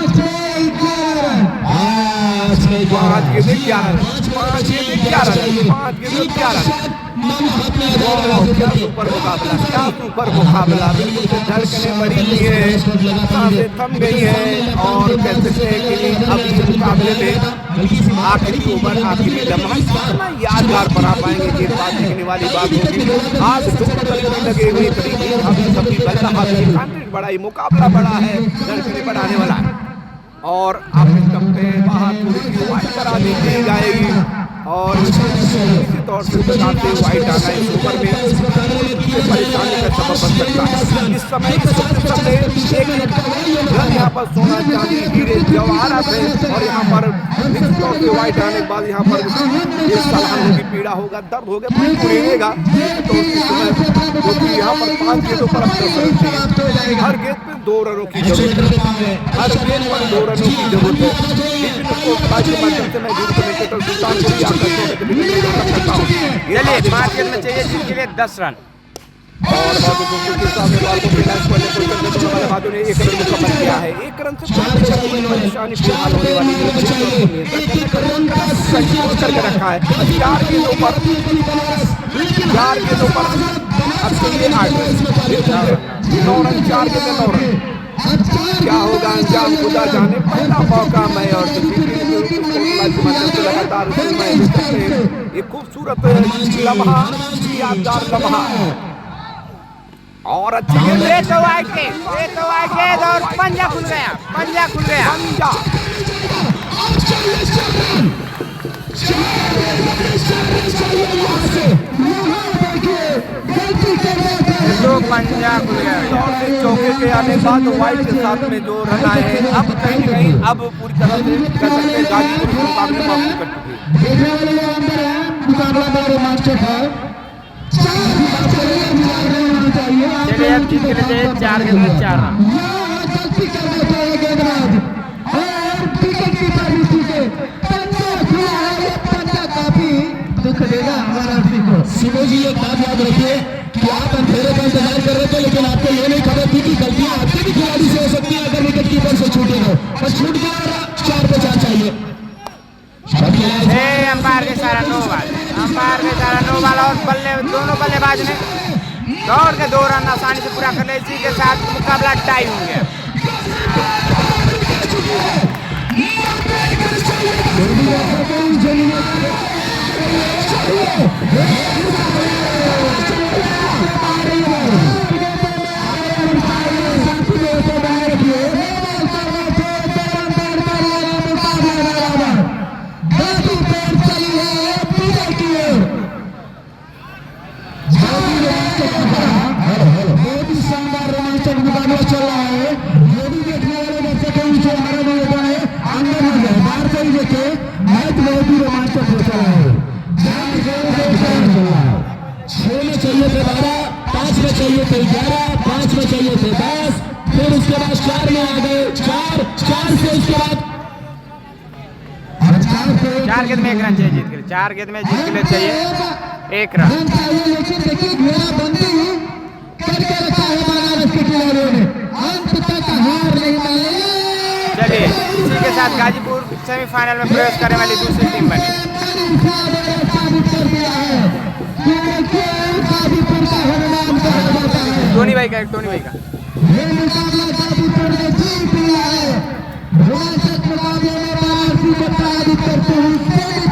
5 गेंदें 11 रन, 5 गेंदें 11 रन, 5 गेंदें 11 रन। क्या सुपर मुकाबला, क्या सुपर मुकाबला, बिल्कुल से धड़कने बढ़ी हुई है, सांसें थम गई है और कह सकते हैं कि अब इस मुकाबले में आखिरी ओवर, आखिरी लम्हा कितना यादगार बना पाएंगे ये बात देखने वाली बात होगी। आज लगे हुए करीब अभी सभी कंटेंट बड़ा ही मुकाबला बड़ा है, धड़कने बढ़ाने वाला है और आप बाहर पूरी वाइट करा दी जाएगी और इसी तौर से बताते वाइट आना इस ओवर में परेशानी का सबब बन सकता है। इस समय एक रन यहाँ पर सोना चांदी हीरे जवाहरात है और यहाँ पर निश्चित तौर से वाइट आने के बाद यहाँ पर एक सलाहन होगी, पीड़ा होगा, दर्द होगा, पूरेगा क्योंकि यहाँ पर 5 गेंदों पर हर गेंद पे 2 रनों की जरूरत है, हर गेंद पर 2 रनों की जरूरत है। चलिए 5 गेंद में चाहिए जीत के लिए 10 रन और बल्लेबाजों ने 1 रन मुकम्मल किया है। 1 रन से परेशानी फिलहाल होने वाली करके रखा है। 4 गेंदों पर अब चाहिए 8 रन, 9 रन, 4 गेंदें 9 रन। क्या होगा अंजाम खुदा जाने, पहला मौका मैं और लगातार ये खूबसूरत लम्हा, यादगार लम्हा और अच्छी और पंजा खुल गया, पंजा खुल गया, पंजा खुल गया। चौके के आने बाद वाइट के साथ में जो रन आए हैं, अब कहीं न कहीं अब पूरी तरह से कह सकते हैं गाजीपुर के मुकाबले में वापसी कर चुकी है। चलिए अब जीत के लिए 4 गेंद में 4 रन। काफी दुख सुनो जी, एक बात याद रखिए कि आप अंधेरे का इंतजार कर रहे थे, लेकिन आपको ये नहीं खबर थी कि गलतियां आपके भी खिलाड़ी से हो सकती है अगर विकेट कीपर से छूटे हो, पर छूट गया, 4 पे 4 चाहिए। अंपायर के सारा नो बॉल, अंपायर के सारा नो बॉल और दोनों बल्लेबाज ने दौड़ के 2 रन आसानी से पूरा कर लिया। इसी के साथ मुकाबला टाई हो गया। शानदार रोमांचक मुकाबला चल रहा है। जो भी देखने वाले दर्शक हैं उनसे हमारा निवेदन है, अंदर आ जाए, बाहर से ही देखे, मैच बहुत ही रोमांचक हो चला है। 6 में चाहिए थे 12, 5 में चाहिए थे 11, 5 में चाहिए थे 10, फिर उसके बाद 4 में आ गए, 4 से उसके बाद 4 गेंद में 1 रन चाहिए जीत के लिए, 4 गेंद में जीत के लिए चाहिए 1 रन। लेकिन देखिए घेरा बंदी करके रखा है बनारस के खिलाड़ियों ने, अंत तक हार नहीं मानी। चलिए इसी के साथ गाजीपुर सेमीफाइनल में प्रवेश करने वाली दूसरी टीम बनी। साबित कर दिया है कि गाजीपुर का हनुमान कहा जाता है। टोनी भाई का ये मुकाबला